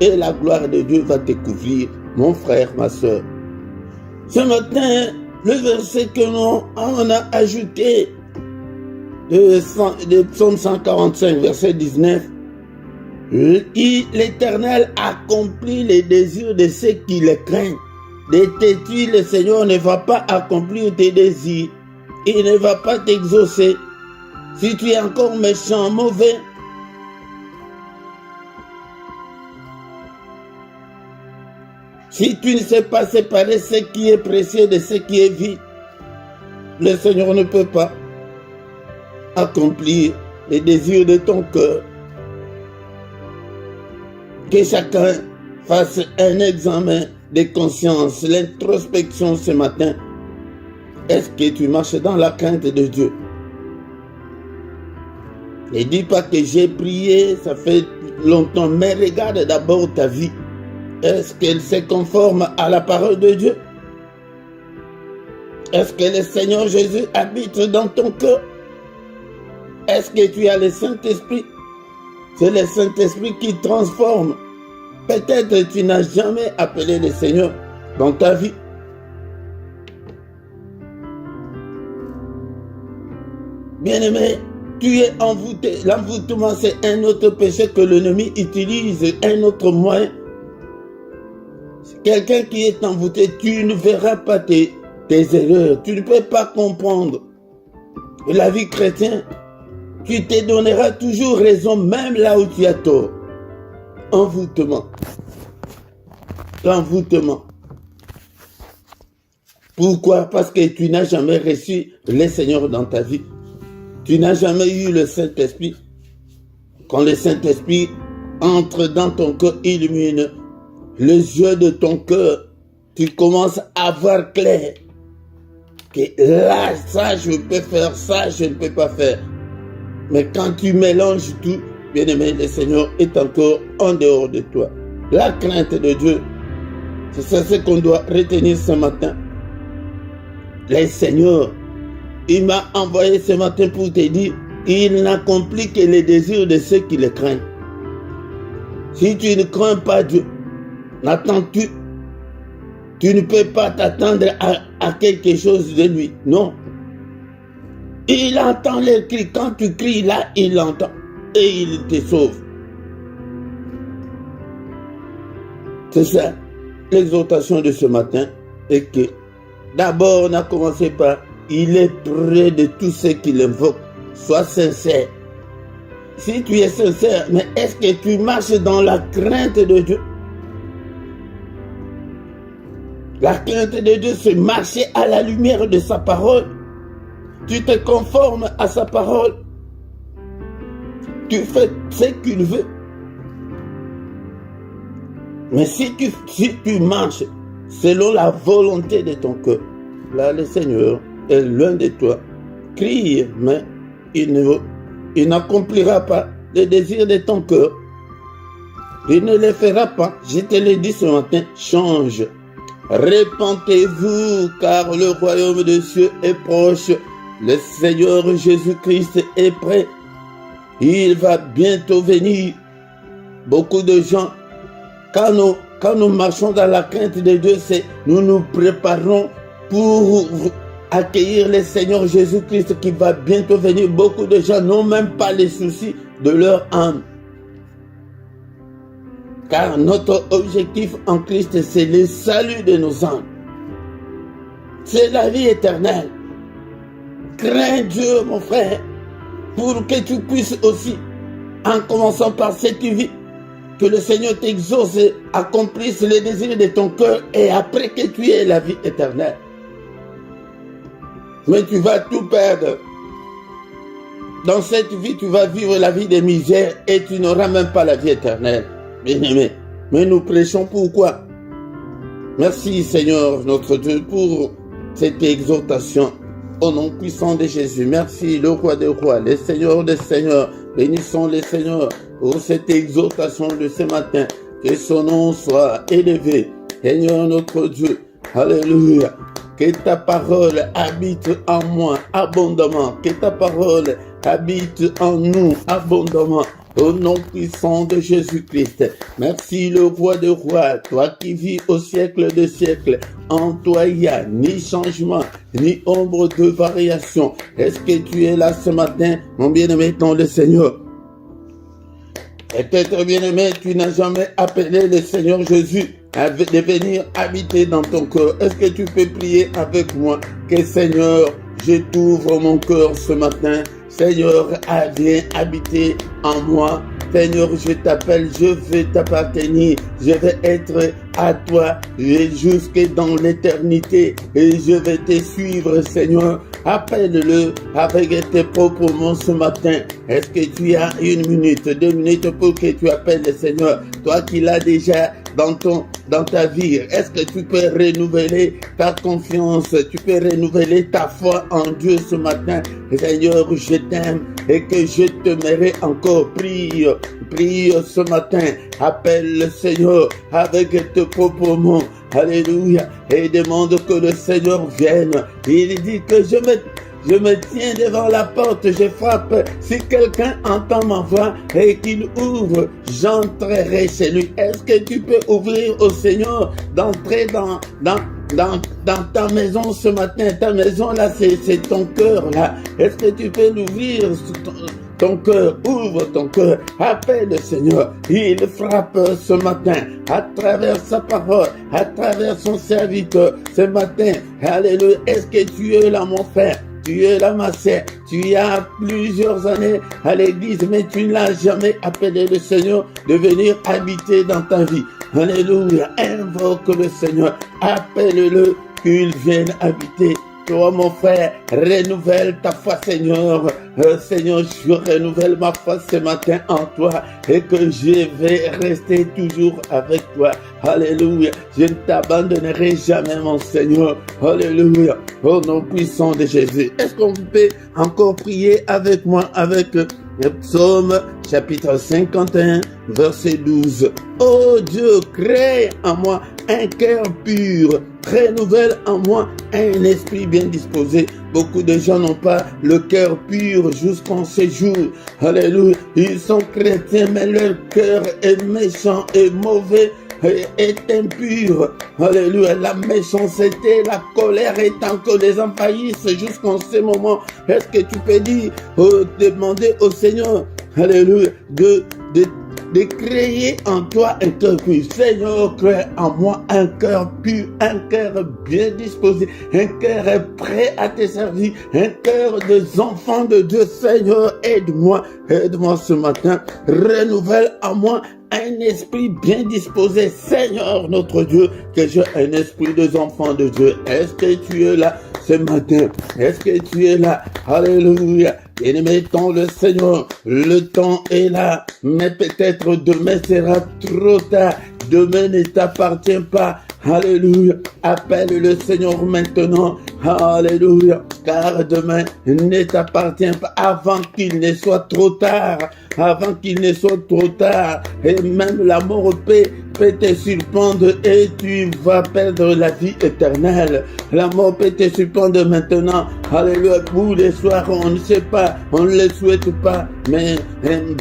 Et la gloire de Dieu va te couvrir, mon frère, ma soeur. Ce matin, le verset que nous on a ajouté de Psaume 145, verset 19, l'Éternel accomplit les désirs de ceux qui le craignent. De têtu, le Seigneur ne va pas accomplir tes désirs. Il ne va pas t'exaucer. Si tu es encore méchant, mauvais, si tu ne sais pas séparer ce qui est précieux de ce qui est vide, le Seigneur ne peut pas accomplir les désirs de ton cœur. Que chacun fasse un examen de conscience, l'introspection ce matin. Est-ce que tu marches dans la crainte de Dieu? Ne dis pas que j'ai prié, ça fait longtemps, mais regarde d'abord ta vie. Est-ce qu'elle se conforme à la parole de Dieu? Est-ce que le Seigneur Jésus habite dans ton cœur? Est-ce que tu as le Saint-Esprit? C'est le Saint-Esprit qui transforme. Peut-être que tu n'as jamais appelé le Seigneur dans ta vie. Bien-aimé, tu es envoûté. L'envoûtement, c'est un autre péché que l'ennemi utilise, un autre moyen. Quelqu'un qui est envoûté, tu ne verras pas tes erreurs. Tu ne peux pas comprendre la vie chrétienne. Tu te donneras toujours raison, même là où tu as tort. Envoûtement. L'envoûtement. Pourquoi? Parce que tu n'as jamais reçu le Seigneur dans ta vie. Tu n'as jamais eu le Saint-Esprit. Quand le Saint-Esprit entre dans ton cœur, illumine les yeux de ton cœur, tu commences à voir clair. Que là, ça, je peux faire, ça, je ne peux pas faire. Mais quand tu mélanges tout, bien-aimé, le Seigneur est encore en dehors de toi. La crainte de Dieu, c'est ce qu'on doit retenir ce matin. Le Seigneur, il m'a envoyé ce matin pour te dire, il n'accomplit que les désirs de ceux qui le craignent. Si tu ne crains pas Dieu, n'attends-tu? Tu ne peux pas t'attendre à quelque chose de lui. Non. Il entend les cris. Quand tu cries là, il l'entend. Et il te sauve. C'est ça. L'exhortation de ce matin est que d'abord on a commencé par il est près de tous ceux qui l'invoquent. Sois sincère. Si tu es sincère, mais est-ce que tu marches dans la crainte de Dieu? La crainte de Dieu, c'est marcher à la lumière de sa parole. Tu te conformes à sa parole. Tu fais ce qu'il veut. Mais si tu marches selon la volonté de ton cœur, là le Seigneur est loin de toi. Crie, mais il n'accomplira pas les désirs de ton cœur. Il ne les fera pas. Je te l'ai dit ce matin, change. Répentez-vous, car le royaume des cieux est proche. Le Seigneur Jésus-Christ est prêt. Il va bientôt venir. Beaucoup de gens, quand nous marchons dans la crainte de Dieu, nous nous préparons pour accueillir le Seigneur Jésus-Christ qui va bientôt venir. Beaucoup de gens n'ont même pas les soucis de leur âme. Car notre objectif en Christ, c'est le salut de nos âmes. C'est la vie éternelle. Crains Dieu, mon frère, pour que tu puisses aussi, en commençant par cette vie, que le Seigneur t'exauce et accomplisse les désirs de ton cœur et après que tu aies la vie éternelle. Mais tu vas tout perdre. dans cette vie, tu vas vivre la vie des misères et tu n'auras même pas la vie éternelle. Bien-aimé, mais nous prêchons pourquoi? Merci Seigneur notre Dieu pour cette exhortation. Au nom puissant de Jésus, merci le roi des rois, le Seigneur des seigneurs. Bénissons le Seigneur pour cette exhortation de ce matin. Que son nom soit élevé. Seigneur notre Dieu, alléluia. Que ta parole habite en moi abondamment. Que ta parole habite en nous abondamment. Au nom puissant de Jésus-Christ. Merci le roi des rois, toi qui vis au siècle des siècles. En toi il n'y a ni changement, ni ombre de variation. Est-ce que tu es là ce matin, mon bien-aimé dans le Seigneur? Peut-être bien-aimé, tu n'as jamais appelé le Seigneur Jésus de venir habiter dans ton cœur. Est-ce que tu peux prier avec moi? Que Seigneur, je t'ouvre mon cœur ce matin. Seigneur, viens habiter en moi. Seigneur, je t'appelle, je veux t'appartenir. Je vais être à toi jusque dans l'éternité. Et je vais te suivre, Seigneur. Appelle-le avec tes propres mots ce matin. Est-ce que tu as 1 minute, 2 minutes pour que tu appelles le Seigneur? Toi qui l'as déjà dans ta vie, est-ce que tu peux renouveler ta confiance? Tu peux renouveler ta foi en Dieu ce matin? Seigneur, je t'aime et que je t'aimerai encore. Prie ce matin. Appelle le Seigneur avec tes propres mots. Alléluia. Et demande que le Seigneur vienne. Il dit que je me tiens devant la porte, je frappe. Si quelqu'un entend ma voix et qu'il ouvre, j'entrerai chez lui. Est-ce que tu peux ouvrir au Seigneur d'entrer dans ta maison ce matin? Ta maison là, c'est ton cœur là. Est-ce que tu peux l'ouvrir? Ton cœur, ouvre ton cœur, appelle le Seigneur. Il frappe ce matin à travers sa parole, à travers son serviteur ce matin. Alléluia. Est-ce que tu es là, mon frère? Tu es là, ma sœur. Tu as plusieurs années à l'église, mais tu n'as jamais appelé le Seigneur de venir habiter dans ta vie. Alléluia. Invoque le Seigneur. Appelle-le qu'il vienne habiter. Toi, mon frère, renouvelle ta foi, Seigneur. Seigneur, je renouvelle ma foi ce matin en toi et que je vais rester toujours avec toi. Alléluia. Je ne t'abandonnerai jamais, mon Seigneur. Alléluia. Au nom puissant de Jésus. Est-ce qu'on peut encore prier avec moi avec le psaume chapitre 51, verset 12. Oh Dieu, crée en moi un cœur pur. Renouvelle en moi un esprit bien disposé. Beaucoup de gens n'ont pas le cœur pur jusqu'en ces jours. Alléluia. Ils sont chrétiens, mais leur cœur est méchant et mauvais. Est impur. Alléluia. La méchanceté, la colère étant que les envahissent jusqu'en ce moment. Est-ce que tu peux dire, demander au Seigneur, alléluia, de créer en toi un cœur pur. Seigneur, crée en moi un cœur pur, un cœur bien disposé, un cœur prêt à te servir, un cœur des enfants de Dieu. Seigneur, aide-moi ce matin. Renouvelle en moi un esprit bien disposé. Seigneur, notre Dieu, que j'ai un esprit des enfants de Dieu. Est-ce que tu es là ce matin? Est-ce que tu es là? Alléluia. Bien-aimé dans le Seigneur, le temps est là, mais peut-être demain sera trop tard. Demain ne t'appartient pas. Alléluia. Appelle le Seigneur maintenant. Alléluia. Car demain ne t'appartient pas avant qu'il ne soit trop tard. Avant qu'il ne soit trop tard. Et même la mort peut te surprendre et tu vas perdre la vie éternelle. La mort peut te surprendre maintenant. Alléluia. Pour les soirs, on ne sait pas, on ne le souhaite pas. Mais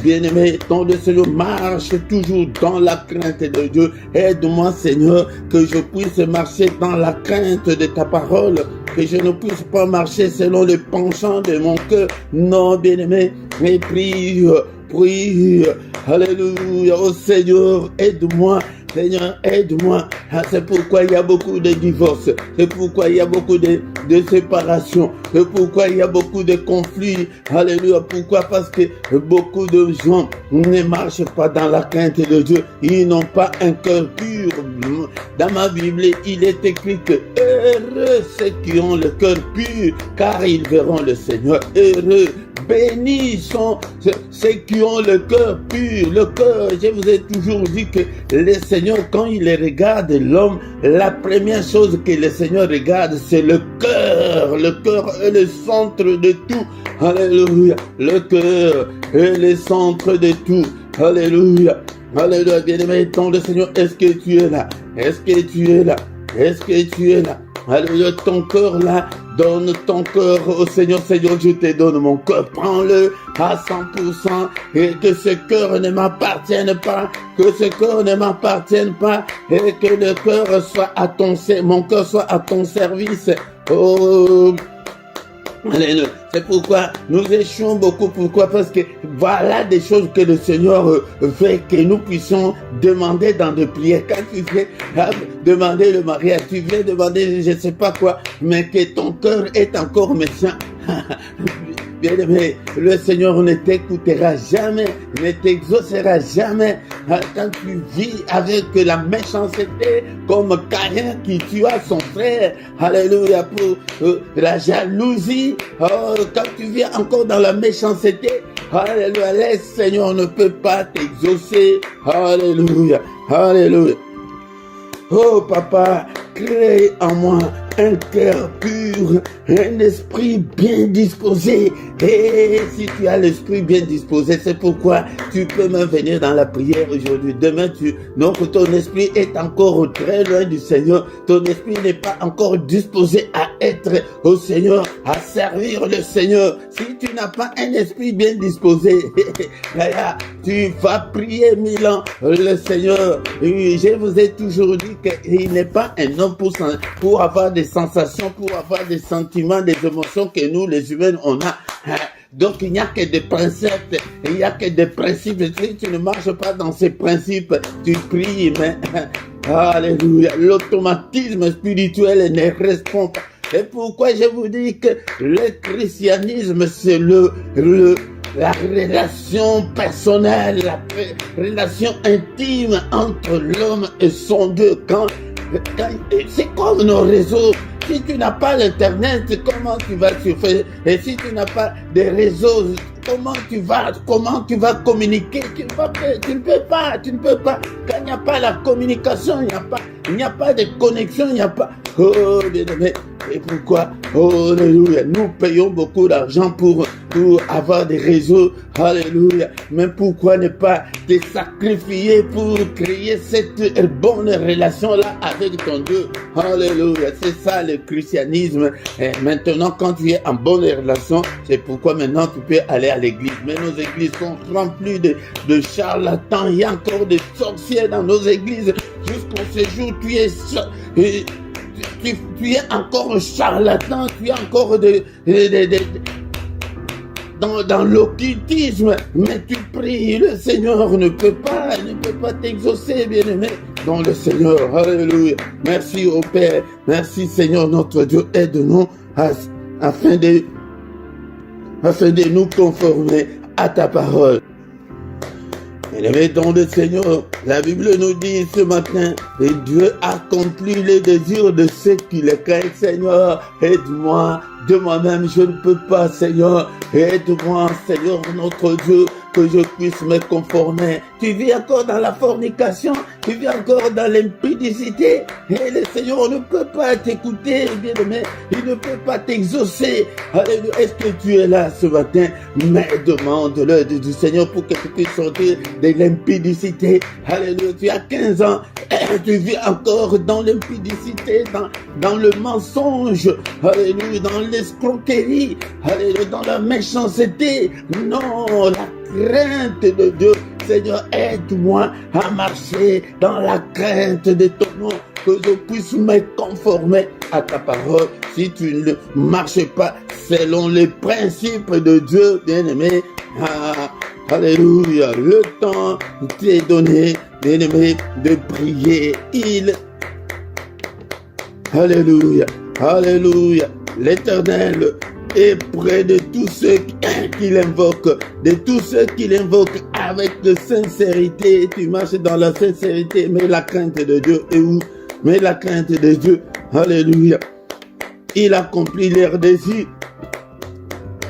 bien-aimé, dans le Seigneur, marche toujours dans la crainte de Dieu. Aide-moi, Seigneur, que je puisse marcher dans la crainte de ta parole. Que je ne puisse pas marcher selon les penchants de mon cœur. Non, bien-aimé, mais prie. Alléluia. Oh Seigneur, aide-moi. Seigneur, aide-moi. C'est pourquoi il y a beaucoup de divorces. C'est pourquoi il y a beaucoup de séparations. C'est pourquoi il y a beaucoup de conflits. Alléluia. Pourquoi? Parce que beaucoup de gens ne marchent pas dans la crainte de Dieu. Ils n'ont pas un cœur pur. Dans ma Bible, il est écrit que heureux ceux qui ont le cœur pur, car ils verront le Seigneur. Heureux. bénis sont ceux qui ont le cœur pur. Le cœur, je vous ai toujours dit que le Seigneur, quand il regarde l'homme, la première chose que le Seigneur regarde, c'est le cœur. Le cœur est le centre de tout. Alléluia. Le cœur est le centre de tout. Alléluia. Alléluia. Bien-aimé, ton le Seigneur, est-ce que tu es là? Est-ce que tu es là? Est-ce que tu es là? Alléluia, ton cœur là, donne ton cœur au Seigneur. Seigneur, je te donne mon cœur, prends-le à 100% et que ce cœur ne m'appartienne pas, que ce cœur ne m'appartienne pas et que le cœur soit à mon cœur soit à ton service. Oh, alléluia. C'est pourquoi nous échouons beaucoup. Pourquoi? Parce que voilà des choses que le Seigneur fait que nous puissions demander dans des prières. Quand tu fais demander le mariage, tu viens demander je ne sais pas quoi, mais que ton cœur est encore méchant. Bien-aimé, le Seigneur ne t'écoutera jamais, ne t'exaucera jamais. Quand tu vis avec la méchanceté, comme Caïn qui tua son frère, alléluia, pour la jalousie, quand tu vis encore dans la méchanceté, alléluia, le Seigneur ne peut pas t'exaucer, alléluia, alléluia. Oh papa, crée en moi un cœur pur, un esprit bien disposé. Et si tu as l'esprit bien disposé, c'est pourquoi tu peux même venir dans la prière aujourd'hui. Demain, donc ton esprit est encore très loin du Seigneur. Ton esprit n'est pas encore disposé à être au Seigneur, à servir le Seigneur. Si tu n'as pas un esprit bien disposé, tu vas prier 1000 ans le Seigneur. Et je vous ai toujours dit qu'il n'est pas un homme pour avoir des sensations, pour avoir des sentiments, des émotions que nous, les humains, on a. Donc, il n'y a que des principes, il n'y a que des principes. Si tu ne marches pas dans ces principes, tu pries, mais, alléluia, l'automatisme spirituel ne répond pas. C'est pourquoi je vous dis que le christianisme, c'est la relation personnelle, la relation intime entre l'homme et son Dieu. C'est comme nos réseaux. Si tu n'as pas l'internet, comment tu vas surfer? Et si tu n'as pas de réseaux, comment tu vas communiquer? Tu ne peux pas. Quand il n'y a pas la communication, il n'y a pas de connexion, il n'y a pas. Oh, bien-aimé. Et pourquoi? Oh, alléluia. Nous payons beaucoup d'argent pour avoir des réseaux. Alléluia. Mais pourquoi ne pas te sacrifier pour créer cette bonne relation-là avec ton Dieu? Alléluia. C'est ça le christianisme. Et maintenant, quand tu es en bonne relation, c'est pourquoi maintenant tu peux aller à l'église. Mais nos églises sont remplies de charlatans. Il y a encore des sorciers dans nos églises. Jusqu'au séjour, tu es encore charlatan, tu es encore dans l'occultisme, mais tu pries, le Seigneur ne peut pas t'exaucer, bien-aimé. Donc le Seigneur, alléluia. Merci au Père, merci Seigneur notre Dieu, aide-nous afin de nous conformer à ta parole. Bien-aimé dans le Seigneur, la Bible nous dit ce matin, et Dieu accomplit les désirs de ceux qui le craignent. Seigneur, aide-moi, de moi-même je ne peux pas, Seigneur, aide-moi, Seigneur notre Dieu, que je puisse me conformer. Tu vis encore dans la fornication, tu vis encore dans l'impudicité, et le Seigneur ne peut pas t'écouter, bien-aimé, il ne peut pas t'exaucer. Alléluia. Est-ce que tu es là ce matin? Mais demande l'aide du Seigneur pour que tu puisses sortir de l'impudicité. Alléluia. Tu as 15 ans, tu vis encore dans l'impudicité, dans le mensonge, alléluia, dans l'escroquerie, alléluia, dans la méchanceté. Non, la crainte de Dieu. Seigneur, aide-moi à marcher dans la crainte de ton nom, que je puisse me conformer à ta parole. Si tu ne marches pas selon les principes de Dieu, bien-aimé, alléluia, le temps t'est donné, bien-aimé, de prier. Alléluia, alléluia, l'Éternel est près de tous ceux qui l'invoquent, de tous ceux qui l'invoquent avec de sincérité. Tu marches dans la sincérité, mais la crainte de Dieu est où? Mais la crainte de Dieu, alléluia, il accomplit leurs désirs.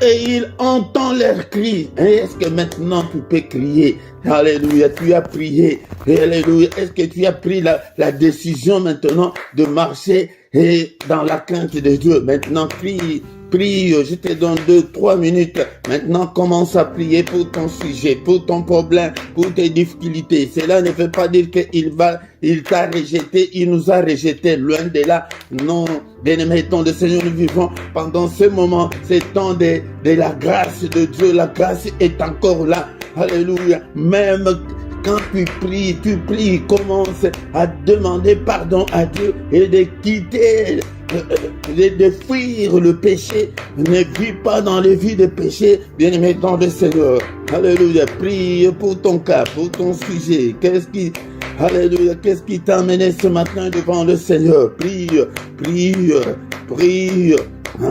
et il entend leurs cris. Et est-ce que maintenant tu peux crier? Alléluia, tu as prié. Alléluia, est-ce que tu as pris la décision maintenant de marcher et dans la crainte de Dieu? Maintenant, prie. Prie, je te donne 2-3 minutes. Maintenant, commence à prier pour ton sujet, pour ton problème, pour tes difficultés. Cela ne veut pas dire il t'a rejeté, il nous a rejeté, loin de là. Non, bien-aimé, ton le Seigneur, nous vivons pendant ce moment, ce temps de la grâce de Dieu. La grâce est encore là. Alléluia. Même quand tu pries, commence à demander pardon à Dieu et de quitter, de fuir le péché. Ne vis pas dans les vies de péché, bien-aimé dans le Seigneur. Alléluia. Prie pour ton cas, pour ton sujet. Alléluia, qu'est-ce qui t'a amené ce matin devant le Seigneur? Prie.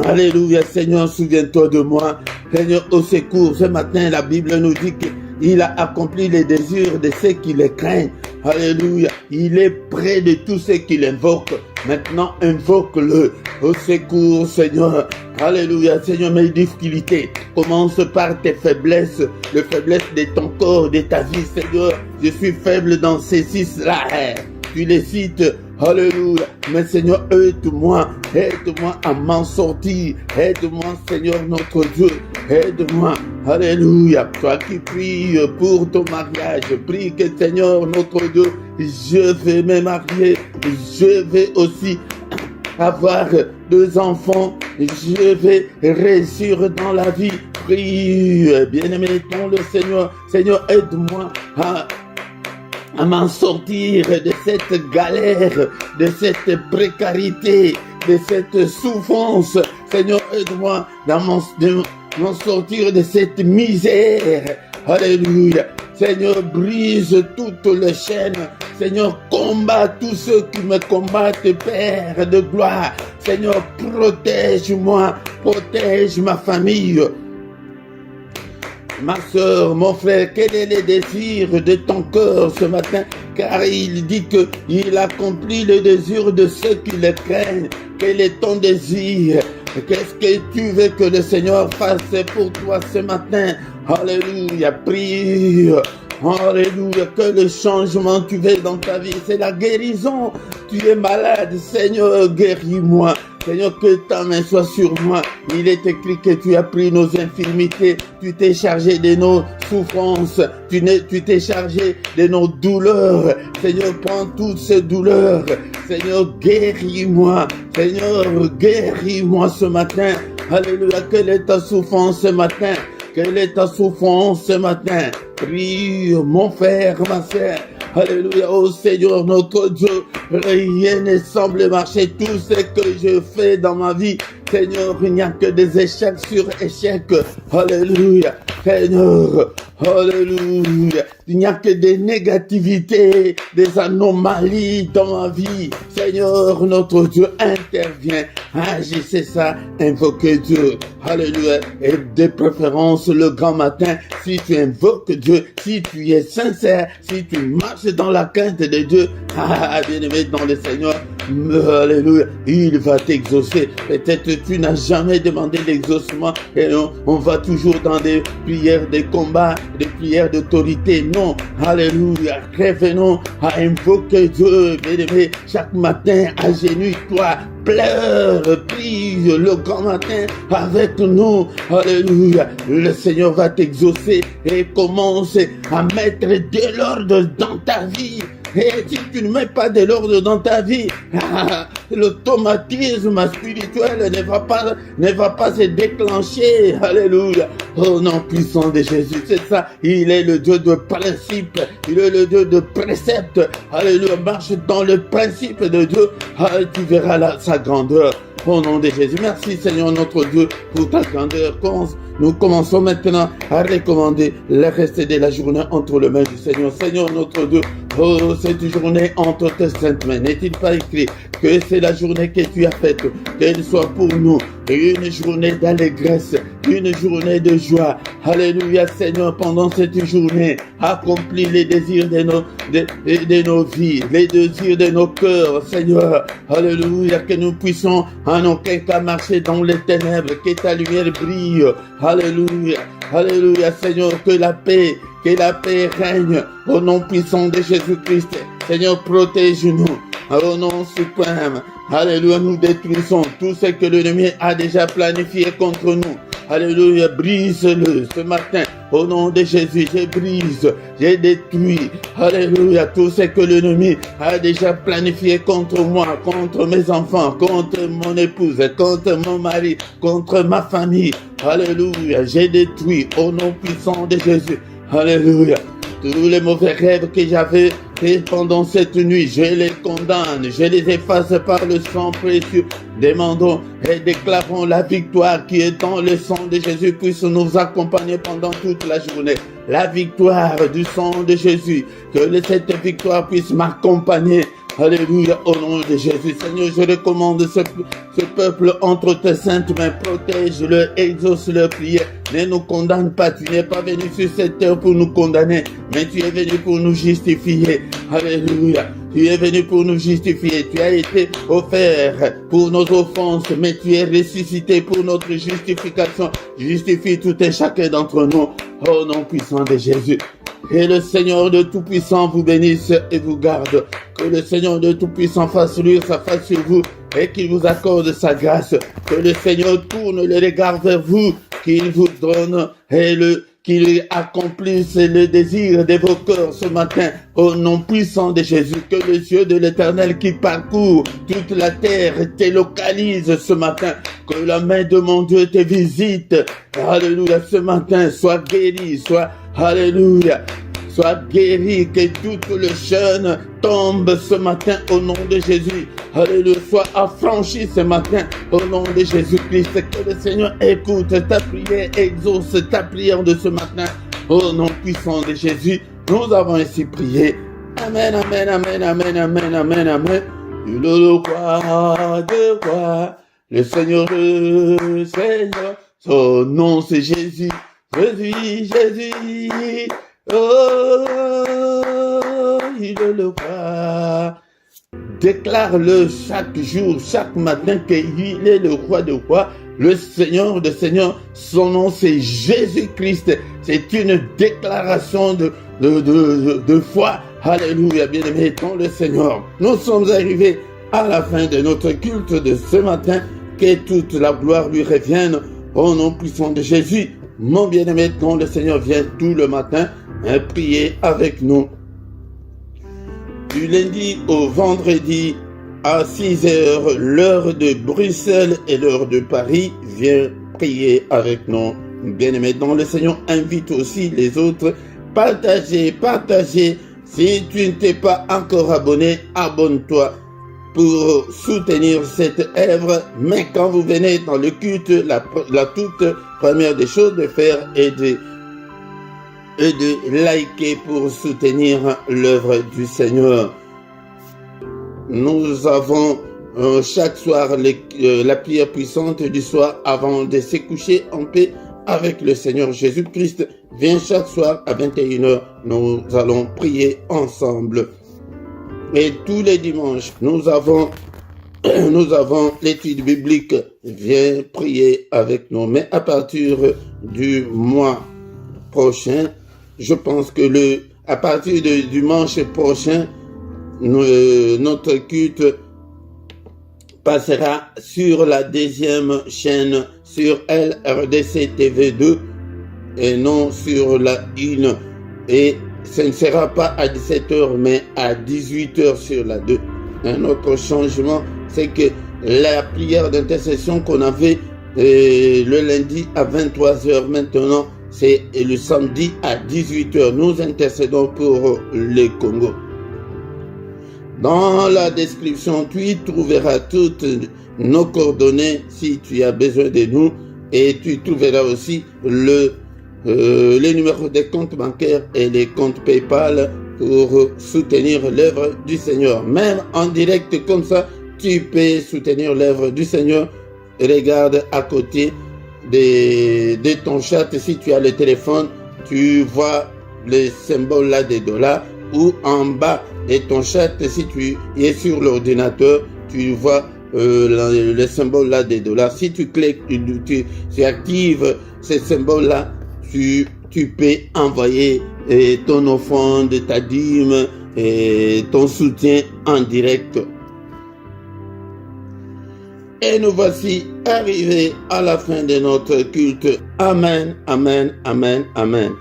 Alléluia, Seigneur, souviens-toi de moi. Seigneur, au secours. Ce matin, la Bible nous dit qu'il a accompli les désirs de ceux qui le craignent. Alléluia. Il est près de tous ceux qui l'invoquent. Maintenant, invoque-le. Au secours, Seigneur. Alléluia. Seigneur, mes difficultés. Commence par tes faiblesses. Les faiblesses de ton corps, de ta vie, Seigneur. Je suis faible dans ces 6-là. Tu les cites. Alléluia. Mais Seigneur, aide-moi à m'en sortir. Aide-moi, Seigneur, notre Dieu. Aide-moi. Alléluia. Toi qui pries pour ton mariage, prie que Seigneur, notre Dieu, je vais me marier. Je vais aussi avoir 2 enfants. Je vais réussir dans la vie. Prie, bien-aimé, ton le Seigneur. Seigneur, aide-moi à m'en sortir de cette galère, de cette précarité, de cette souffrance. Seigneur, aide-moi à m'en sortir de cette misère. Alléluia. Seigneur, brise toutes les chaînes. Seigneur, combat tous ceux qui me combattent, Père de gloire. Seigneur, protège-moi, protège ma famille. Ma soeur, mon frère, quel est le désir de ton cœur ce matin? Car il dit qu'il accomplit le désir de ceux qui le craignent. Quel est ton désir? Qu'est-ce que tu veux que le Seigneur fasse pour toi ce matin? Alléluia, prie. Alléluia, que le changement tu veux dans ta vie, c'est la guérison. Tu es malade, Seigneur, guéris-moi. Seigneur, que ta main soit sur moi. Il est écrit que tu as pris nos infirmités. Tu t'es chargé de nos souffrances. Tu t'es chargé de nos douleurs. Seigneur, prends toutes ces douleurs. Seigneur, guéris-moi. Seigneur, guéris-moi ce matin. Alléluia, quelle est ta souffrance ce matin? Quelle est ta souffrance ce matin? Prie, mon frère, ma sœur. Alléluia, oh Seigneur notre Dieu, rien ne semble marcher. Tout ce que je fais dans ma vie, Seigneur, il n'y a que des échecs sur échecs. Alléluia, Seigneur, alléluia. Il n'y a que des négativités, des anomalies dans ma vie. Seigneur, notre Dieu, intervient. Agissez ça, invoquez Dieu. Alléluia. Et de préférence le grand matin, si tu invoques Dieu, si tu es sincère, si tu marches dans la crainte de Dieu, bien-aimé dans le Seigneur, alléluia, il va t'exaucer. Peut-être tu n'as jamais demandé l'exaucement et on va toujours dans des prières de combat, des prières d'autorité. Non, alléluia, revenons à invoquer Dieu, bien-aimé, chaque matin, agenouille-toi, pleure, prie le grand matin avec nous. Alléluia. Le Seigneur va t'exaucer et commence à mettre de l'ordre dans ta vie. Et si tu ne mets pas de l'ordre dans ta vie, l'automatisme spirituel ne va pas se déclencher. Alléluia. Oh nom puissant de Jésus, c'est ça. Il est le Dieu de principe. Il est le Dieu de précepte. Alléluia. Marche dans le principe de Dieu. Tu verras sa grandeur. Au nom de Jésus. Merci Seigneur notre Dieu pour ta grandeur. Nous commençons maintenant à recommander le reste de la journée entre les mains du Seigneur. Seigneur notre Dieu, oh, cette journée entre tes saintes mains. N'est-il pas écrit que c'est la journée que tu as faite, qu'elle soit pour nous une journée d'allégresse, une journée de joie. Alléluia, Seigneur, pendant cette journée, accomplis les désirs de nos vies, les désirs de nos cœurs, Seigneur. Alléluia, que nous puissions en aucun cas marcher dans les ténèbres, que ta lumière brille. Alléluia, alléluia, Seigneur, que la paix règne au nom puissant de Jésus-Christ. Seigneur, protège-nous au nom suprême. Alléluia, nous détruisons tout ce que l'ennemi a déjà planifié contre nous. Alléluia, brise-le ce matin. Au nom de Jésus, je brise, je détruis. Alléluia, tout ce que l'ennemi a déjà planifié contre moi, contre mes enfants, contre mon épouse, contre mon mari, contre ma famille. Alléluia, j'ai détruit au nom puissant de Jésus. Alléluia. Tous les mauvais rêves que j'avais faits pendant cette nuit, je les condamne, je les efface par le sang précieux. Demandons et déclarons la victoire qui est dans le sang de Jésus puisse nous accompagner pendant toute la journée. La victoire du sang de Jésus, que cette victoire puisse m'accompagner. Alléluia, au nom de Jésus. Seigneur, je recommande ce peuple entre tes saintes mains. Protège-le, exauce leur prière. Ne nous condamne pas. Tu n'es pas venu sur cette terre pour nous condamner, mais tu es venu pour nous justifier. Alléluia. Tu es venu pour nous justifier. Tu as été offert pour nos offenses, mais tu es ressuscité pour notre justification. Justifie tout et chacun d'entre nous. Au nom puissant de Jésus. Que le Seigneur de Tout-Puissant vous bénisse et vous garde. Que le Seigneur de Tout-Puissant fasse luire sa face sur vous et qu'il vous accorde sa grâce. Que le Seigneur tourne le regard vers vous, qu'il vous donne et qu'il accomplisse le désir de vos cœurs ce matin. Au nom puissant de Jésus, que les yeux de l'Éternel qui parcourt toute la terre te localise ce matin. Que la main de mon Dieu te visite. Alléluia, ce matin, sois guéri, alléluia, sois guéri, que toute le jeûne tombe ce matin au nom de Jésus. Alléluia, sois affranchi ce matin au nom de Jésus-Christ. Que le Seigneur écoute ta prière, exauce ta prière de ce matin au nom puissant de Jésus. Nous avons ainsi prié. Amen, amen, amen, amen, amen, amen, amen. Le roi de rois, le Seigneur de Seigneur, son nom c'est Jésus. Jésus, Jésus, oh, il est le roi. Déclare-le chaque jour, chaque matin qu'il est le roi de rois, le Seigneur de seigneurs. Son nom c'est Jésus-Christ. C'est une déclaration de foi. Alléluia, bien-aimé dans le Seigneur. Nous sommes arrivés à la fin de notre culte de ce matin. Que toute la gloire lui revienne au nom puissant de Jésus. Mon bien-aimé dans le Seigneur, vient tout le matin prier avec nous. Du lundi au vendredi à 6h, l'heure de Bruxelles et l'heure de Paris, viens prier avec nous. Bien-aimé dans le Seigneur, invite aussi les autres. Partagez. Si tu ne t'es pas encore abonné, abonne-toi pour soutenir cette œuvre. Mais quand vous venez dans le culte, la toute première des choses de faire est de liker pour soutenir l'œuvre du Seigneur. Nous avons chaque soir la prière puissante du soir avant de se coucher en paix avec le Seigneur Jésus-Christ. Viens chaque soir à 21h, nous allons prier ensemble. Et tous les dimanches, nous avons l'étude biblique. Viens prier avec nous. Mais à partir du mois prochain, je pense que à partir du dimanche prochain, notre culte passera sur la deuxième chaîne, sur LRDC TV2 et non sur la 1. Et ce ne sera pas à 17h mais à 18h sur la 2. Un autre changement, c'est que la prière d'intercession qu'on avait le lundi à 23h, maintenant c'est le samedi à 18h. Nous intercédons pour le Congo. Dans la description, tu y trouveras toutes nos coordonnées si tu as besoin de nous, et tu trouveras aussi les numéros des comptes bancaires et les comptes PayPal pour soutenir l'œuvre du Seigneur. Même en direct comme ça, tu peux soutenir l'œuvre du Seigneur regarde à côté de ton chat, si tu as le téléphone, tu vois le symbole là des dollars, ou en bas de ton chat, si tu es sur l'ordinateur, tu vois le symbole là des dollars. Si tu cliques, tu actives ce symbole là, tu peux envoyer ton offrande, ta dîme et ton soutien en direct. Et nous voici arrivés à la fin de notre culte. Amen, amen, amen, amen.